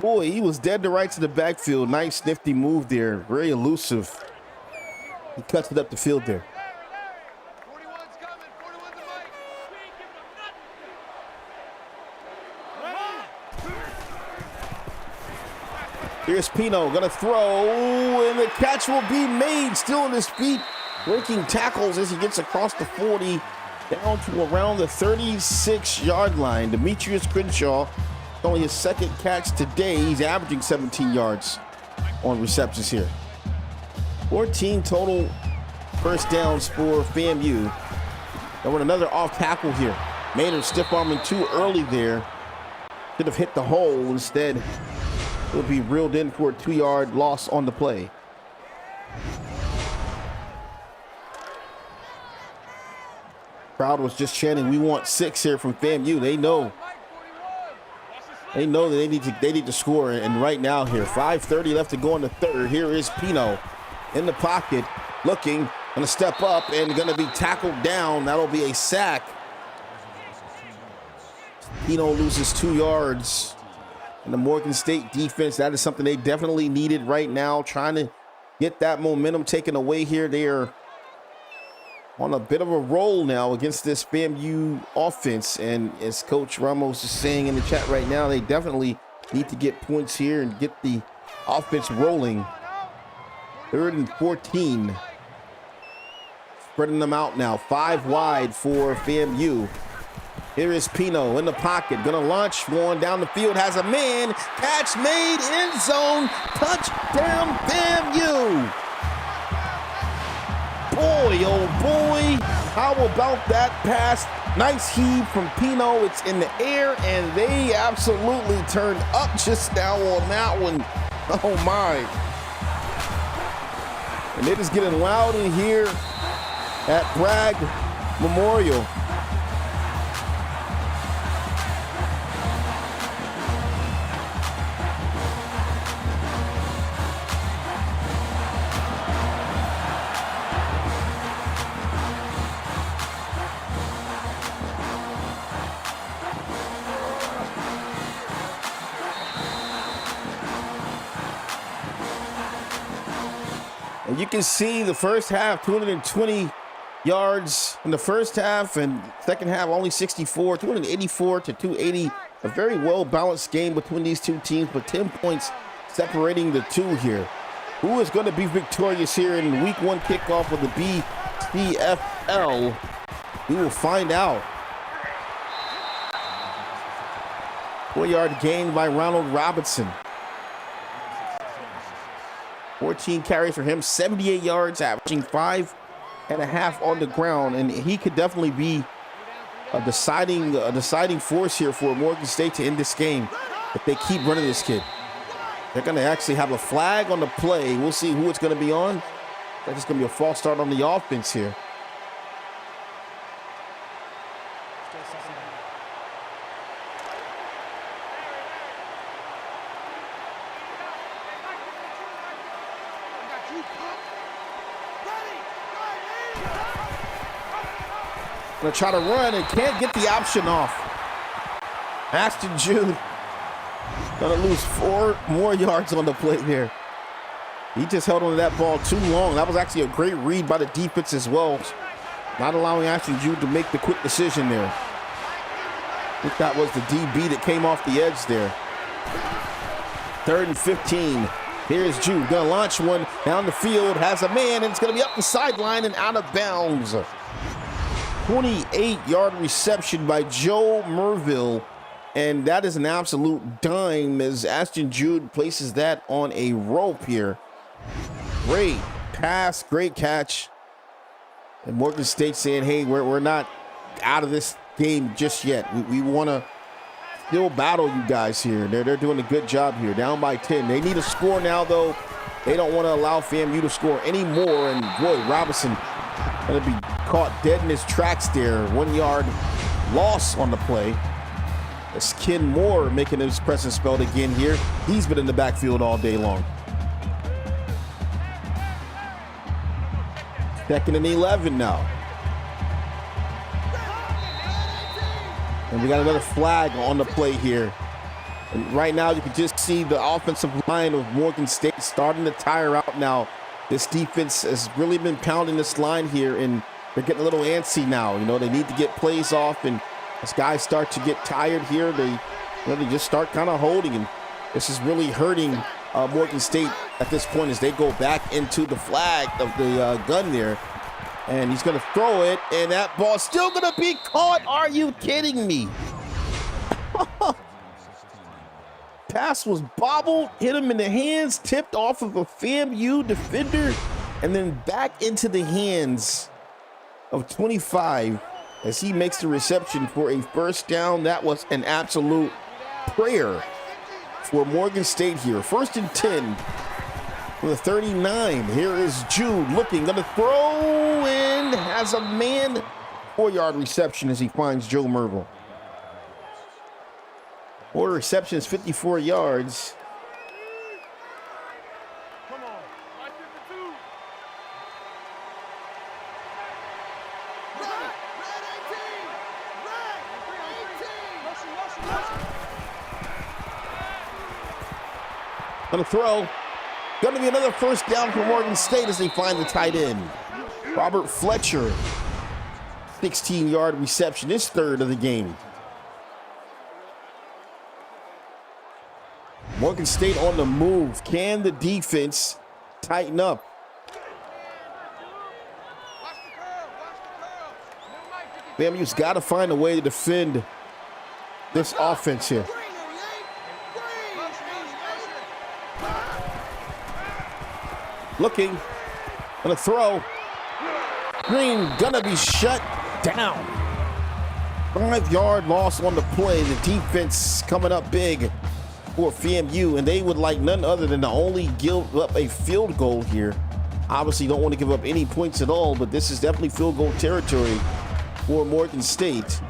Boy, he was dead to rights in the backfield. Nice nifty move there, very elusive. He cuts it up the field there. 41's coming. 41's the mic. Here's Pino, gonna throw, and the catch will be made. Still on his feet, breaking tackles as he gets across the 40, down to around the 36-yard line. Demetrius Crenshaw, only his 2nd catch today. He's averaging 17 yards on receptions here. 14 total first downs for FAMU. And with another off tackle here. Maynard stiff arming too early there. Should have hit the hole. Instead, will be reeled in for a 2-yard loss on the play. Crowd was just chanting, "We want 6 here from FAMU." They know that they need to score, and right now here, 5:30 left to go in the 3rd. Here is Pino in the pocket, looking, gonna step up and gonna be tackled down. That'll be a sack. Pino loses 2 yards. And the Morgan State defense, that is something they definitely needed right now, trying to get that momentum taken away here. They are on a bit of a roll now against this FAMU offense. And as Coach Ramos is saying in the chat right now, they definitely need to get points here and get the offense rolling. 3rd and 14. Spreading them out now, 5 wide for FAMU. Here is Pino in the pocket, gonna launch one down the field, has a man, catch made, end zone, touchdown FAMU. Boy, oh boy, how about that pass? Nice heave from Pino, it's in the air, and they absolutely turned up just now on that one. Oh my. And it is getting loud in here at Bragg Memorial. And you can see the first half, 220 yards in the first half, and second half only 64, 284 to 280. A very well-balanced game between these two teams, but 10 points separating the two here. Who is going to be victorious here in week 1 kickoff of the BCFL? We will find out. 4-yard gain by Ronald Robinson. 14 carries for him, 78 yards, averaging 5.5 on the ground, and he could definitely be a deciding force here for Morgan State to end this game if they keep running this kid. They're going to actually have a flag on the play. We'll see who it's going to be on. That's just going to be a false start on the offense here. Gonna try to run and can't get the option off. Ashton Jude gonna lose 4 more yards on the play here. He just held on to that ball too long. That was actually a great read by the defense as well. Not allowing Ashton Jude to make the quick decision there. I think that was the DB that came off the edge there. 3rd and 15. Here's Jude, gonna launch one down the field, has a man, and it's gonna be up the sideline and out of bounds. 28-yard reception by Joe Merville, and that is an absolute dime as Ashton Jude places that on a rope here. Great pass, great catch. And Morgan State saying, hey, we're not out of this game just yet. We want to still battle you guys here. They're doing a good job here, down by 10. They need a score now, though. They don't want to allow FAMU to score anymore, and boy, Robinson going to be caught dead in his tracks there. 1-yard loss on the play. That's Ken Moore making his presence felt again here. He's been in the backfield all day long. 2nd and 11 now. And we got another flag on the play here. And right now you can just see the offensive line of Morgan State starting to tire out now. This defense has really been pounding this line here, and they're getting a little antsy now. You know, they need to get plays off, and as guys start to get tired here, they just start kind of holding, and this is really hurting Morgan State at this point as they go back into the flag of the gun there. And he's going to throw it, and that ball's still going to be caught. Are you kidding me? Pass was bobbled, hit him in the hands, tipped off of a FAMU defender, and then back into the hands of 25 as he makes the reception for a first down. That was an absolute prayer for Morgan State here. 1st and 10 for the 39. Here is Jude looking, going to throw in, has a man. 4-yard reception as he finds Joe Merville. 4 receptions, 54 yards. Come on. Right 52. Gonna throw. Gonna be another first down for Morgan State as they find the tight end. Robert Fletcher. 16-yard reception, his 3rd of the game. Morgan State on the move. Can the defense tighten up? FAMU's got to find a way to defend this offense here. Looking, gonna throw. Green gonna be shut down. 5-yard loss on the play. The defense coming up big for FAMU, and they would like none other than to only give up a field goal here. Obviously don't want to give up any points at all, but this is definitely field goal territory for Morgan State.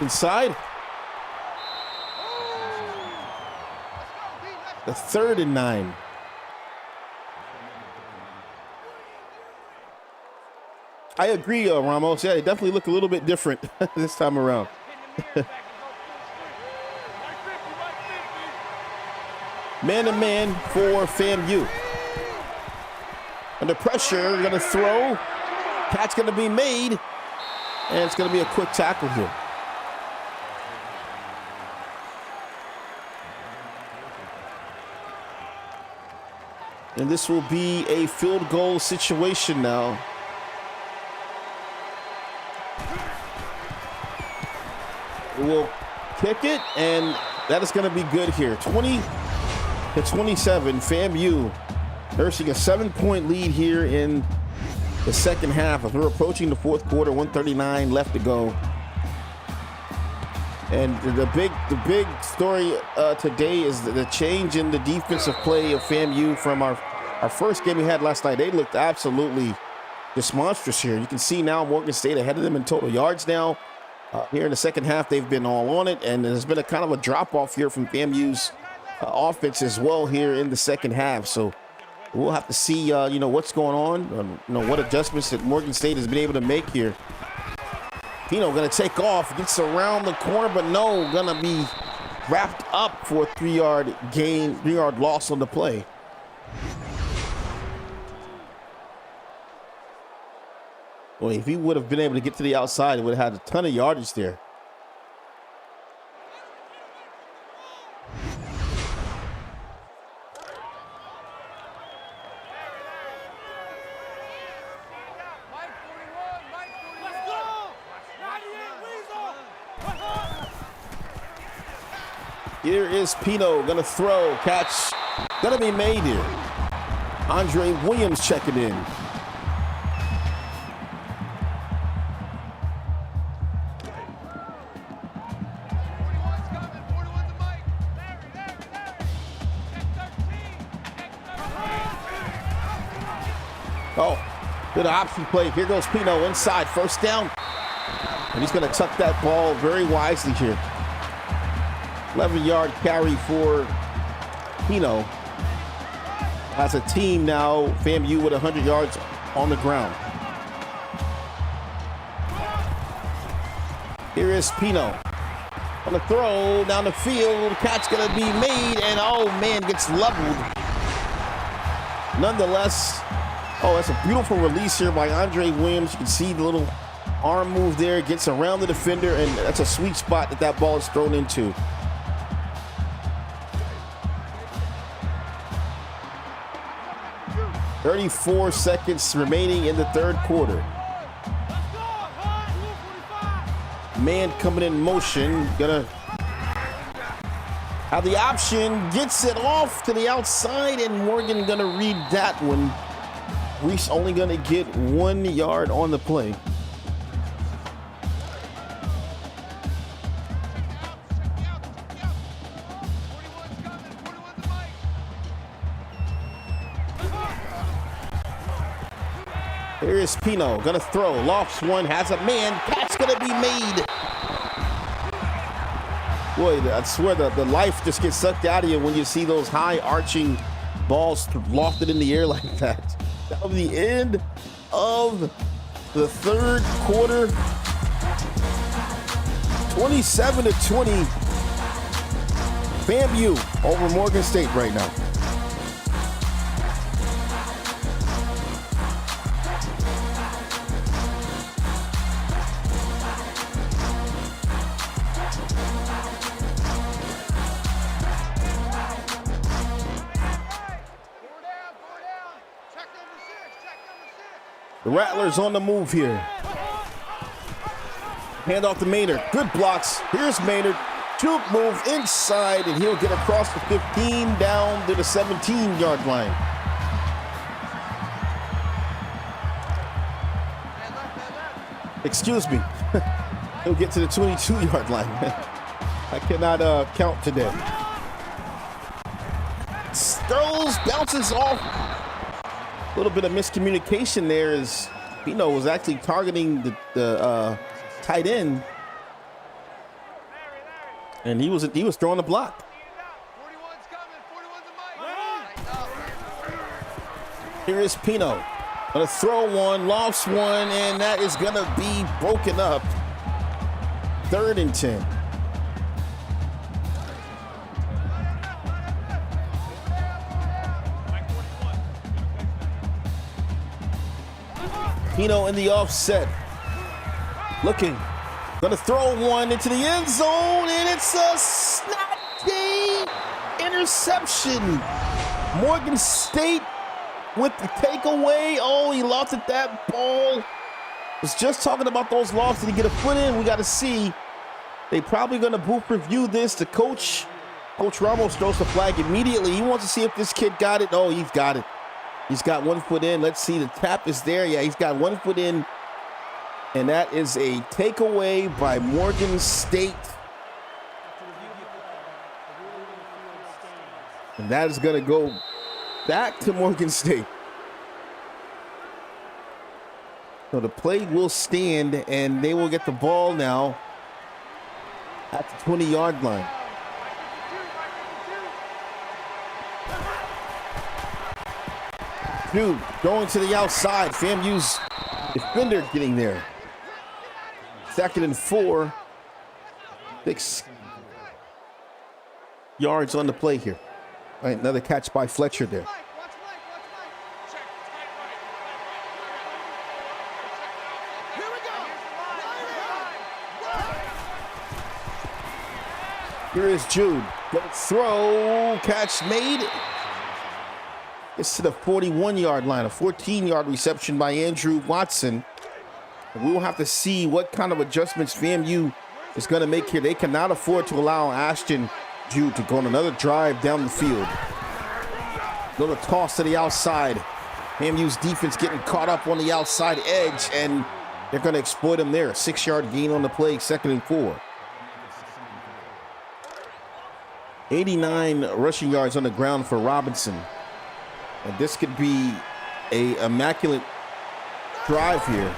Inside. The 3rd and 9. I agree, Ramos. Yeah, they definitely look a little bit different this time around. Man-to-man for FAMU. Under pressure, going to throw. Catch going to be made. And it's going to be a quick tackle here. And this will be a field goal situation now. We'll kick it, and that is going to be good here. 20-27, FAMU nursing a 7-point lead here in the second half as we're approaching the fourth quarter. 1:39 left to go. And the big story today is the change in the defensive play of FAMU from our first game we had last night. They looked absolutely just monstrous here. You can see now Morgan State ahead of them in total yards now. Here in the second half, they've been all on it, and there's been a kind of a drop-off here from FAMU's offense as well here in the second half. So we'll have to see, what's going on, what adjustments that Morgan State has been able to make here. Pino going to take off, gets around the corner, but no, going to be wrapped up for a 3-yard gain, 3-yard loss on the play. Well, if he would have been able to get to the outside, it would have had a ton of yardage there. Here is Pino gonna throw, catch, gonna be made here. Andre Williams checking in. Oh, good option play. Here goes Pino inside, first down. And he's gonna tuck that ball very wisely here. 11-yard carry for Pino. As a team now, FAMU with 100 yards on the ground. Here is Pino. On the throw down the field, catch gonna be made, and oh man, gets leveled. Nonetheless, that's a beautiful release here by Andre Williams. You can see the little arm move there, gets around the defender, and that's a sweet spot that ball is thrown into. .34 seconds remaining in the third quarter. Man coming in motion, gonna have the option, gets it off to the outside, and Morgan gonna read that one. Reese only gonna get 1 yard on the play. Here is Pino, gonna throw, lofts one, has a man, catch gonna be made. Boy, I swear the life just gets sucked out of you when you see those high arching balls lofted in the air like that. That will be the end of the third quarter. 27-20. FAMU over Morgan State right now. The Rattlers on the move here. Hand off to Maynard. Good blocks. Here's Maynard. Juke move inside, and he'll get across the 15 down to the 17-yard line. Excuse me. He'll get to the 22-yard line. I cannot count today. Throws, bounces off. A little bit of miscommunication there as Pino was actually targeting the tight end, and he was throwing the block. 41's coming. 41's a mic. Here is Pino. Gonna throw one, lost one, and that is gonna be broken up. 3rd and 10. Pino in the offset. Looking. Gonna throw one into the end zone, and it's a snappy interception. Morgan State with the takeaway. Oh, he lost at that ball. Was just talking about those losses. Did he get a foot in? We got to see. They probably going to booth review this. The coach, Coach Ramos, throws the flag immediately. He wants to see if this kid got it. Oh, he's got it. He's got 1 foot in. Let's see. The tap is there. Yeah, he's got 1 foot in. And that is a takeaway by Morgan State. And that is going to go back to Morgan State. So the play will stand, and they will get the ball now at the 20-yard line. Dude, going to the outside. FAMU's defender getting there. 2nd and 4. 6 yards on the play here. All right, another catch by Fletcher there. Here is Jude. Gonna throw. Catch made. It's to the 41-yard line. A 14-yard reception by Andrew Watson. We will have to see what kind of adjustments FAMU is going to make here. They cannot afford to allow Ashton Jude to go on another drive down the field. Another toss to the outside. FAMU's defense getting caught up on the outside edge, and they're going to exploit him there. A 6-yard gain on the play, 2nd and 4. 89 rushing yards on the ground for Robinson. And this could be a immaculate drive here.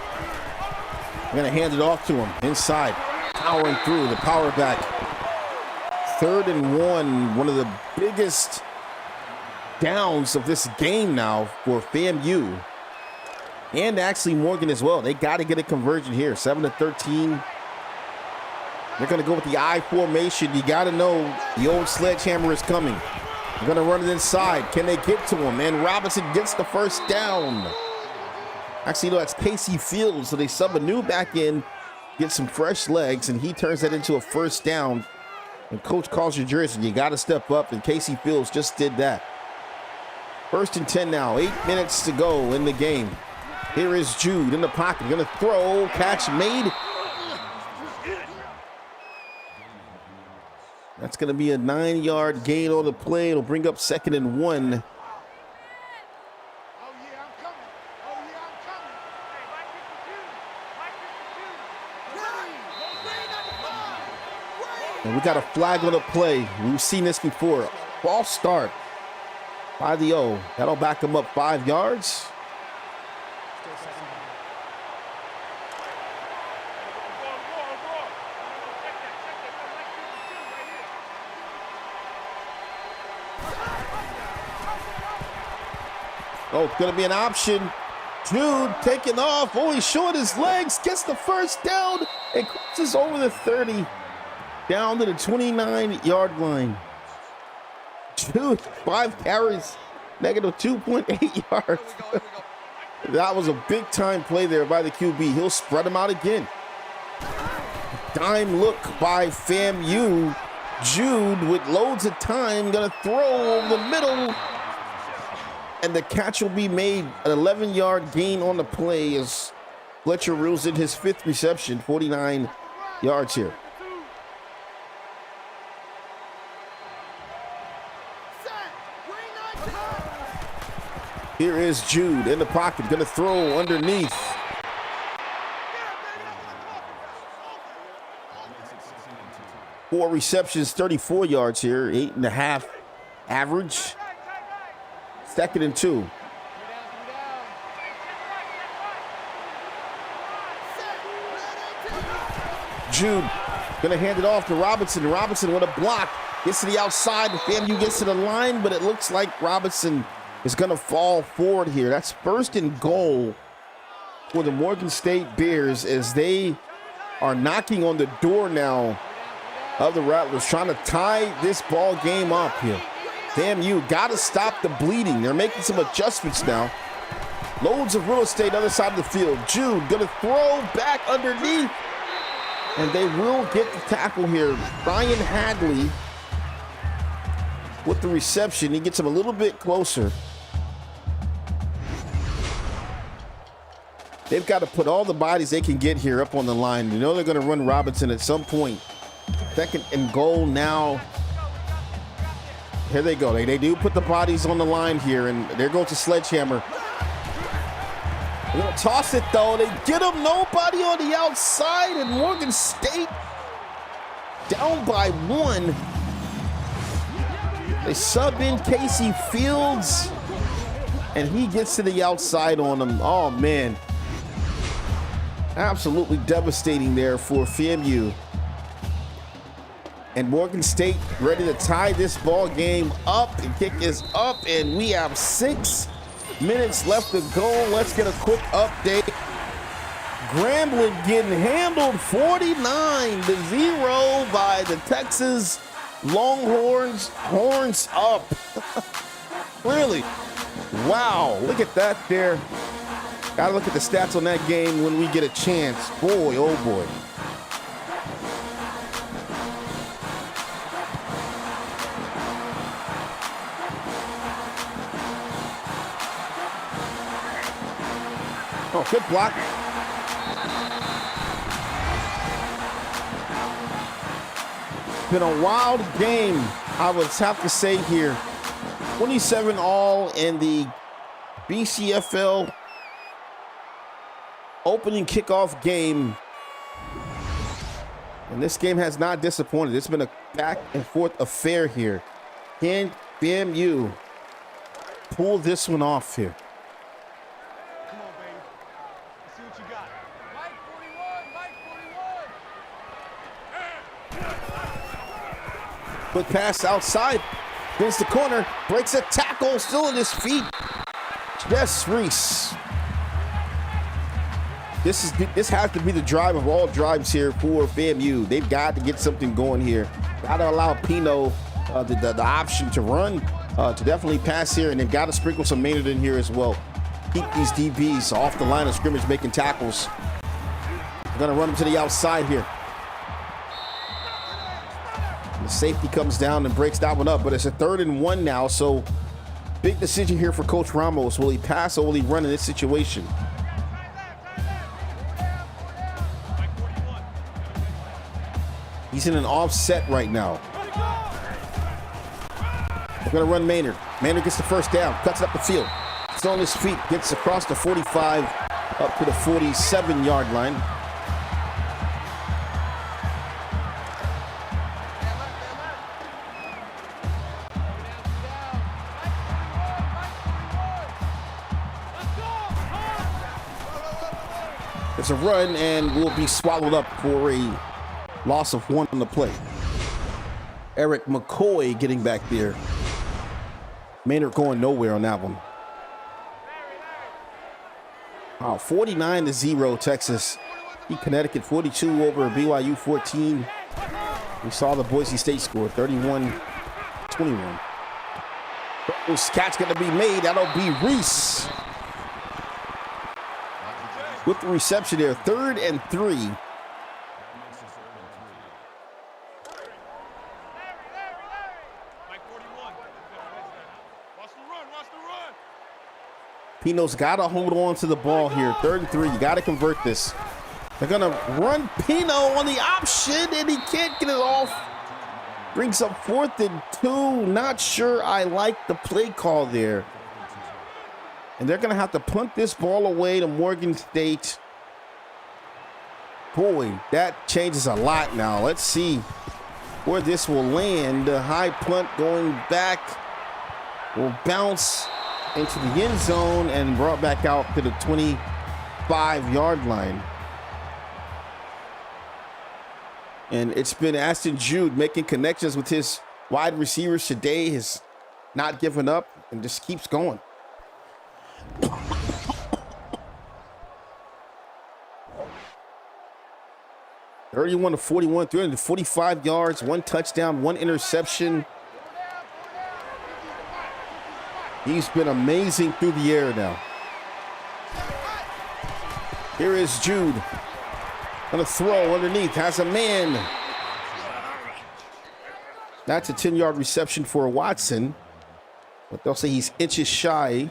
I'm going to hand it off to him inside, powering through the power back. 3rd and 1, one of the biggest downs of this game now for FAMU. And actually Morgan as well. They got to get a conversion here. 7-13. They're going to go with the I formation. You got to know the old sledgehammer is coming. They're going to run it inside. Can they get to him? And Robinson gets the first down. Actually, no, that's Casey Fields. So they sub a new back in, get some fresh legs, and he turns that into a first down. And coach calls your jersey. You got to step up, and Casey Fields just did that. 1st and 10 now. 8 minutes to go in the game. Here is Jude in the pocket. Going to throw. Catch made. That's going to be a 9-yard gain on the play. It'll bring up 2nd and 1. And we got a flag on the play. We've seen this before. False start by the O. That'll back him up 5 yards. Oh, it's going to be an option. Jude taking off. Oh, he's showing his legs. Gets the first down and crosses over the 30. Down to the 29-yard line. Jude, 5 carries, negative 2.8 yards. That was a big-time play there by the QB. He'll spread him out again. Dime look by FAMU. Jude with loads of time. Going to throw over the middle. And the catch will be made. An 11-yard gain on the play as Fletcher reels in his 5th reception. 49 yards here. Here is Jude in the pocket. Going to throw underneath. Four receptions, 34 yards here. 8.5 average. 2nd and 2. Jude going to hand it off to Robinson. Robinson with a block. Gets to the outside. FAMU gets to the line, but it looks like Robinson is going to fall forward here. That's first and goal for the Morgan State Bears as they are knocking on the door now of the Rattlers, trying to tie this ball game up here. FAMU got to stop the bleeding. They're making some adjustments now. Loads of real estate other side of the field. Jude going to throw back underneath. And they will get the tackle here. Ryan Hadley with the reception. He gets him a little bit closer. They've got to put all the bodies they can get here up on the line. You know they're going to run Robinson at some point. Second and goal now. Here they go. They do put the bodies on the line here, and there goes the sledgehammer. They're going to toss it, though. They get him. Nobody on the outside, and Morgan State down by 1. They sub in Casey Fields, and he gets to the outside on them. Oh, man. Absolutely devastating there for FAMU. And Morgan State ready to tie this ball game up. The kick is up, and we have 6 minutes left to go. Let's get a quick update. Grambling getting handled 49-0 by the Texas Longhorns. Horns up. Really? Wow, look at that there. Gotta look at the stats on that game when we get a chance. Boy, oh boy. Oh, good block. Been a wild game, I would have to say here. 27 all in the BCFL opening kickoff game. And this game has not disappointed. It's been a back and forth affair here. Can FAMU pull this one off here? Come on, baby. Let's see what you got. Mike 41, Mike 41. Quick pass outside. Against the corner. Breaks a tackle. Still on his feet. Jess Reese. This has to be the drive of all drives here for FAMU. They've got to get something going here. Got to allow Pino the option to run, to definitely pass here, and they've got to sprinkle some Maynard in here as well. Keep these DBs off the line of scrimmage making tackles. They're going to run them to the outside here. The safety comes down and breaks that one up, but it's a 3rd and 1 now, so big decision here for Coach Ramos. Will he pass or will he run in this situation? He's in an offset right now. They're going to run Maynard. Maynard gets the first down, cuts it up the field. Still on his feet, gets across the 45 up to the 47-yard line. It's a run and will be swallowed up for a loss of 1 on the play. Eric McCoy getting back there. Maynard going nowhere on that one. Wow, 49-0 Texas. Beat Connecticut 42 over BYU 14. We saw the Boise State score 31-21. This catch going to be made. That'll be Reese with the reception there. 3rd and 3. Pino's got to hold on to the ball here. 3rd and 3. You got to convert this. They're going to run Pino on the option, and he can't get it off. Brings up 4th and 2. Not sure I like the play call there. And they're going to have to punt this ball away to Morgan State. Boy, that changes a lot now. Let's see where this will land. A high punt going back will bounce into the end zone and brought back out to the 25-yard line. And it's been Aston Jude making connections with his wide receivers today. Has not given up and just keeps going. (31-41), 345 yards, 1 touchdown, 1 interception. He's been amazing through the air now. Here is Jude. Gonna throw underneath, has a man. That's a 10-yard reception for Watson, but they'll say he's inches shy.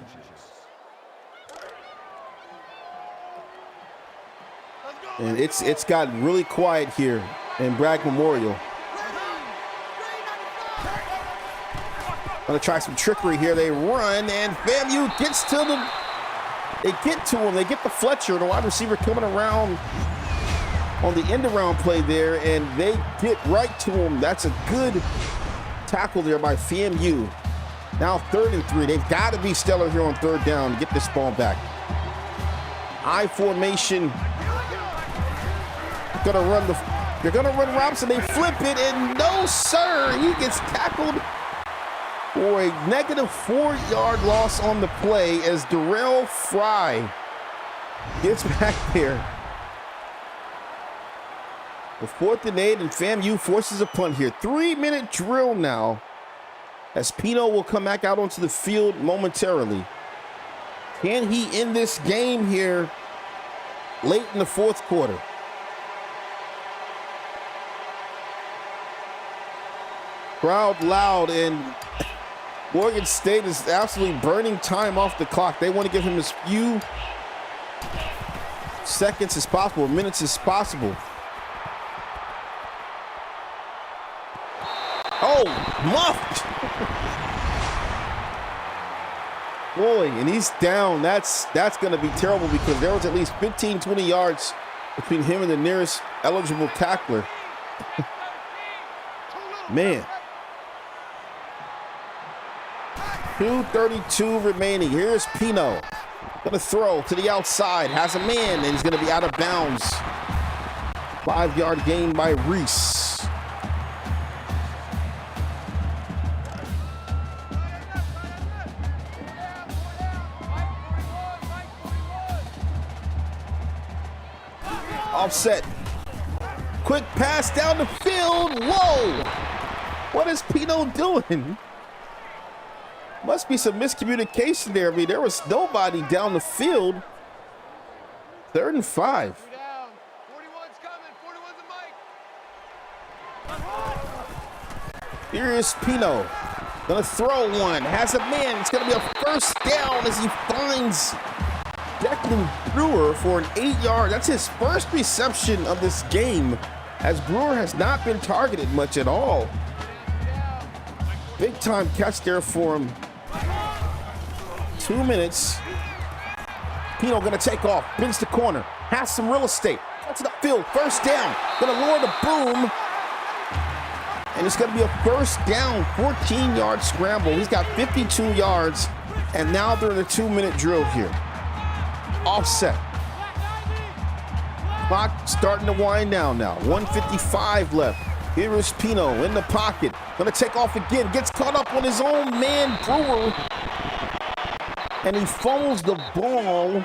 And it's gotten really quiet here in Bragg Memorial. Gonna try some trickery here. They run, and FAMU gets to them. They get to him. They get the Fletcher, the wide receiver coming around on the end around play there, and they get right to him. That's a good tackle there by FAMU. Now 3rd and 3. They've got to be stellar here on 3rd down to get this ball back. I formation. They're gonna run Robinson. They flip it, and no, sir. He gets tackled for a negative 4-yard loss on the play as Darrell Fry gets back there. The 4th and 8, and FAMU forces a punt here. 3-minute drill now as Pino will come back out onto the field momentarily. Can he end this game here late in the 4th quarter? Crowd loud, and Morgan State is absolutely burning time off the clock. They want to give him as few seconds as possible, minutes as possible. Oh, muffed. Boy, and he's down. That's going to be terrible because there was at least 15, 20 yards between him and the nearest eligible tackler. Man. 2:32 remaining. Here's Pino. Gonna throw to the outside. Has a man, and he's gonna be out of bounds. 5-yard gain by Reese. Offset. Quick pass down the field. Whoa! What is Pino doing? Must be some miscommunication there. I mean, there was nobody down the field. 3rd and 5. 41's coming. 41's a mic. Here is Pino. Gonna throw one. Has a man. It's gonna be a 1st down as he finds Declan Brewer for an 8-yard. That's his 1st reception of this game, as Brewer has not been targeted much at all. Big time catch there for him. 2 minutes. Pino gonna take off, bends the corner, has some real estate, cuts it upfield, 1st down, gonna lower the boom, and it's gonna be a 1st down, 14-yard scramble. He's got 52 yards, and now they're in a 2-minute drill here. Offset. Clock starting to wind down now. 1:55 left. Here is Pino in the pocket, gonna take off again, gets caught up on his own man, Brewer, and he fumbles the ball,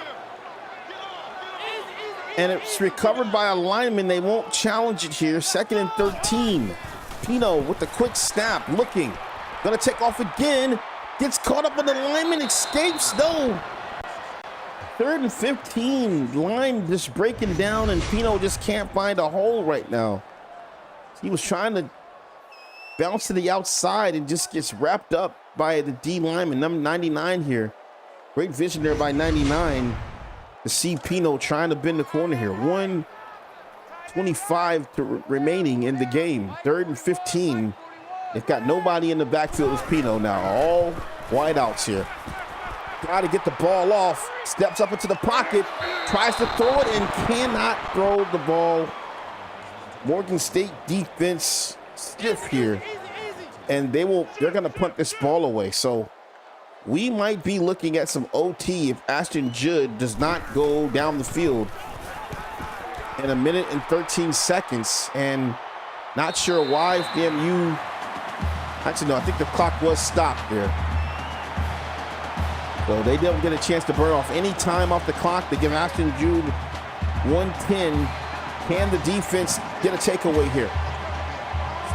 and it's recovered by a lineman. They won't challenge it here. 2nd and 13. Pino with the quick snap, looking, gonna take off again, gets caught up on the lineman, escapes, no. 3rd and 15, line just breaking down, and Pino just can't find a hole right now. He was trying to bounce to the outside and just gets wrapped up by the D lineman, number 99 here. Great vision there by 99 to see Pino trying to bend the corner here. 1:25 remaining in the game. 3rd and 15. They've got nobody in the backfield with Pino now. All wideouts here. Got to get the ball off. Steps up into the pocket. Tries to throw it and cannot throw the ball. Morgan State defense stiff here. And they're going to punt this ball away. So we might be looking at some OT if Ashton Judd does not go down the field in 1 minute and 13 seconds. And not sure why FAMU. Actually, no, I think the clock was stopped there. So they don't get a chance to burn off any time off the clock. They give Ashton Jude 110. Can the defense get a takeaway here?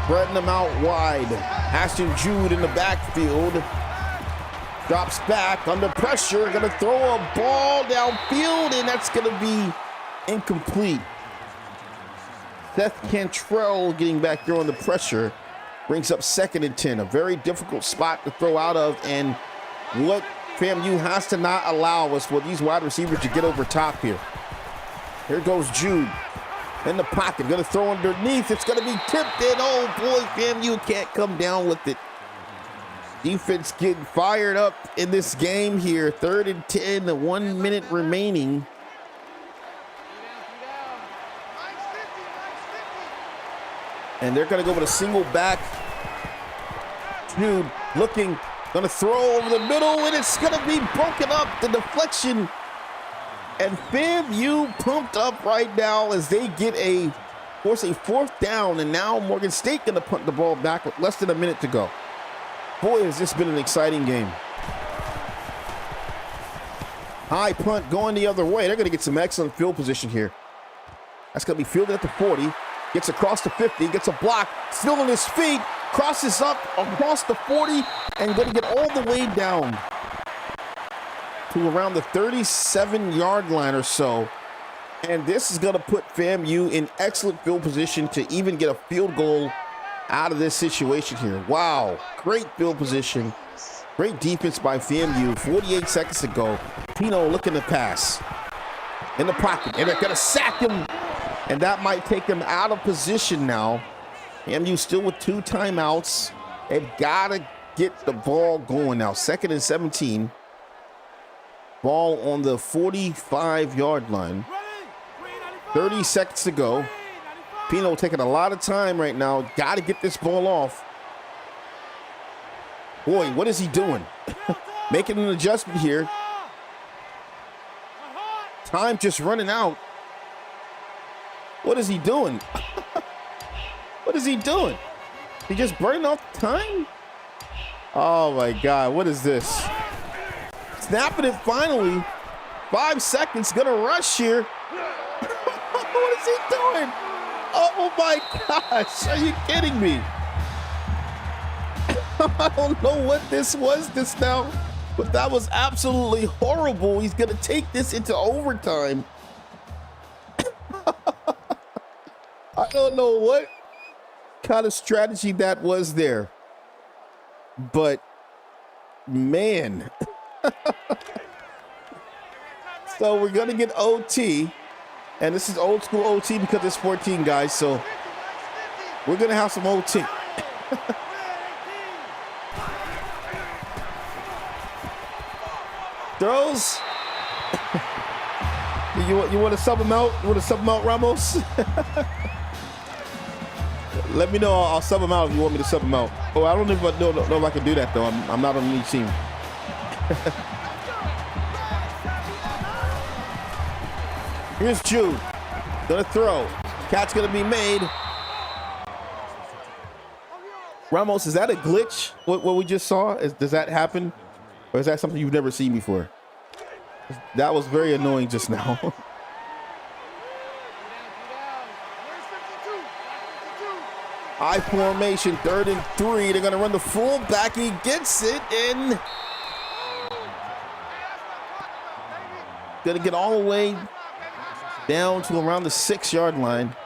Spreading them out wide. Ashton Jude in the backfield. Drops back under pressure. Gonna throw a ball downfield, and that's gonna be incomplete. Seth Cantrell getting back there on the pressure. Brings up 2nd and 10. A very difficult spot to throw out of, and what FAMU has to not allow us for these wide receivers to get over top here. Here goes Jude in the pocket. Gonna throw underneath. It's gonna be tipped in. Oh boy, FAMU can't come down with it. Defense getting fired up in this game here. 3rd and 10, 1 minute remaining. And they're gonna go with a single back. Jude looking, gonna throw over the middle, and it's gonna be broken up, the deflection. And FAMU pumped up right now as they get a 4th down, and now Morgan State gonna punt the ball back with less than a minute to go. Boy, has this been an exciting game. High punt going the other way. They're gonna get some excellent field position here. That's gonna be fielded at the 40. Gets across the 50, gets a block, still on his feet, crosses up across the 40, and going to get all the way down to around the 37-yard line or so. And this is going to put FAMU in excellent field position to even get a field goal out of this situation here. Wow, great field position. Great defense by FAMU. 48 seconds to go. Pino looking to pass. In the pocket, and they're going to sack him. And that might take them out of position now. FAMU still with 2 timeouts. They've got to get the ball going now. 2nd and 17. Ball on the 45-yard line. 30 seconds to go. Pino taking a lot of time right now. Got to get this ball off. Boy, what is he doing? Making an adjustment here. Time just running out. What is he doing? What is he doing? He just burning off time? Oh my God, what is this? Snapping it finally. 5 seconds, gonna rush here. What is he doing? Oh my gosh, are you kidding me? I don't know what this was just now, but that was absolutely horrible. He's gonna take this into overtime. I don't know what kind of strategy that was there, but man. So we're going to get OT, and this is old school OT because it's 14 guys, so we're going to have some OT. Throws. You want to sub him out? You want to sub him out, Ramos? Let me know. I'll sub him out if you want me to sub him out. Oh, I don't know if I can do that, though. I'm not on any team. Here's Jude. Gonna throw. Catch gonna be made. Ramos, is that a glitch? What we just saw? Does that happen? Or is that something you've never seen before? That was very annoying just now. High formation, 3rd and 3. They're gonna run the full back. He gets it and gonna get all the way down to around the 6-yard line.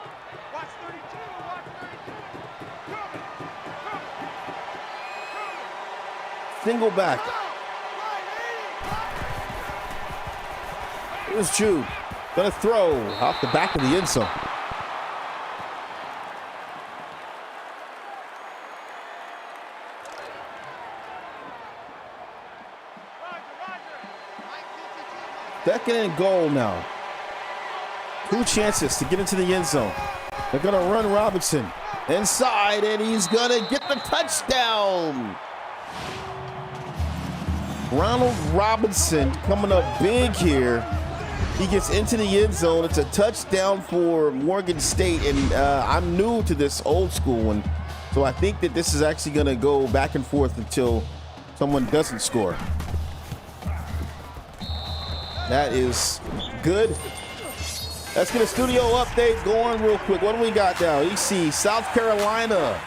Single back. Here's Jude. Gonna throw off the back of the end zone. Second and goal now. 2 chances to get into the end zone. They're gonna run Robinson inside, and he's gonna get the touchdown. Ronald Robinson coming up big here. He gets into the end zone. It's a touchdown for Morgan State, and I'm new to this old school one, so I think that this is actually gonna go back and forth until someone doesn't score. That is good. Let's get a studio update going real quick. What do we got now? EC, South Carolina.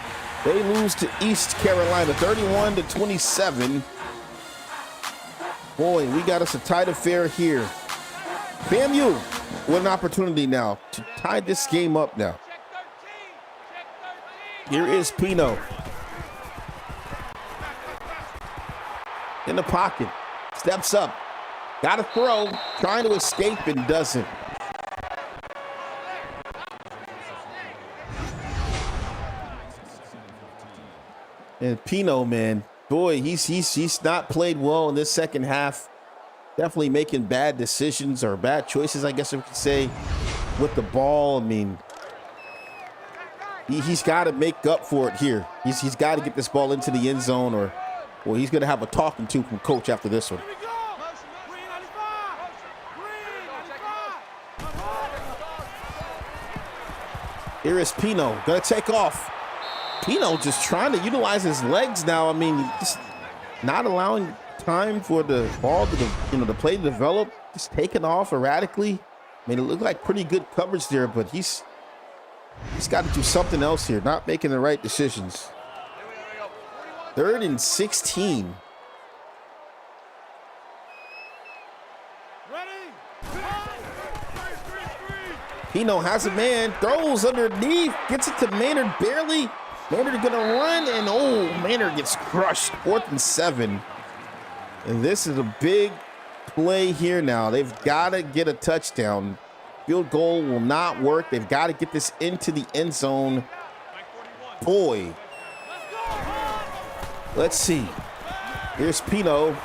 They lose to East Carolina, 31-27. Boy, we got us a tight affair here. FAMU with an opportunity now to tie this game up now. Here is Pino. In the pocket. Steps up. Got to throw. Trying to escape and doesn't. And Pino, man, boy, he's not played well in this second half. Definitely making bad decisions or bad choices, I guess I could say, with the ball. I mean, he's got to make up for it here. He's got to get this ball into the end zone, or well, he's going to have a talking to from coach after this one. Here is Pino, going to take off. Pino just trying to utilize his legs now. I mean, just not allowing time for the ball to, the play to develop. Just taking off erratically. I mean, it looked like pretty good coverage there, but he's got to do something else here. Not making the right decisions. 3rd and 16. Pino has a man, throws underneath, gets it to Maynard barely. Maynard gonna run, and oh, Maynard gets crushed. 4th and 7. And this is a big play here now. They've got to get a touchdown. Field goal will not work. They've got to get this into the end zone. Boy. Let's see. Here's Pino.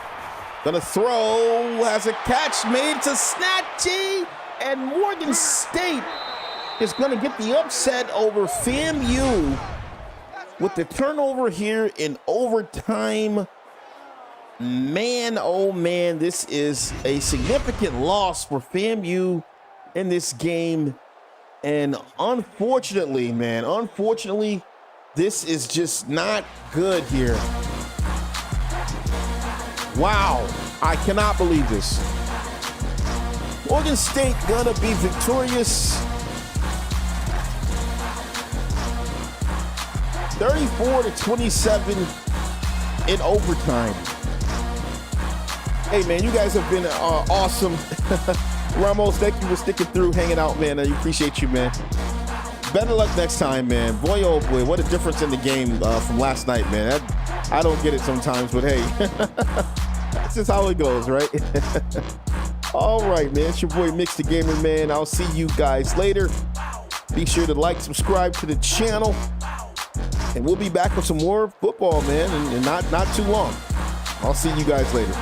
Gonna throw. Has a catch made to Snatchy. And Morgan State is gonna get the upset over FAMU with the turnover here in overtime. Man, oh man, this is a significant loss for FAMU in this game. And unfortunately, this is just not good here. Wow, I cannot believe this. Morgan State gonna be victorious 34-27 in overtime. Hey man, you guys have been awesome. Ramos, thank you for sticking through, hanging out, man. I appreciate you, man. Better luck next time, man. Boy, oh boy, what a difference in the game from last night, man. I don't get it sometimes, but hey, that's just how it goes, right? All right, man. It's your boy Mix the Gamer, man. I'll see you guys later. Be sure to like, subscribe to the channel, and we'll be back with some more football, man, and not too long. I'll see you guys later.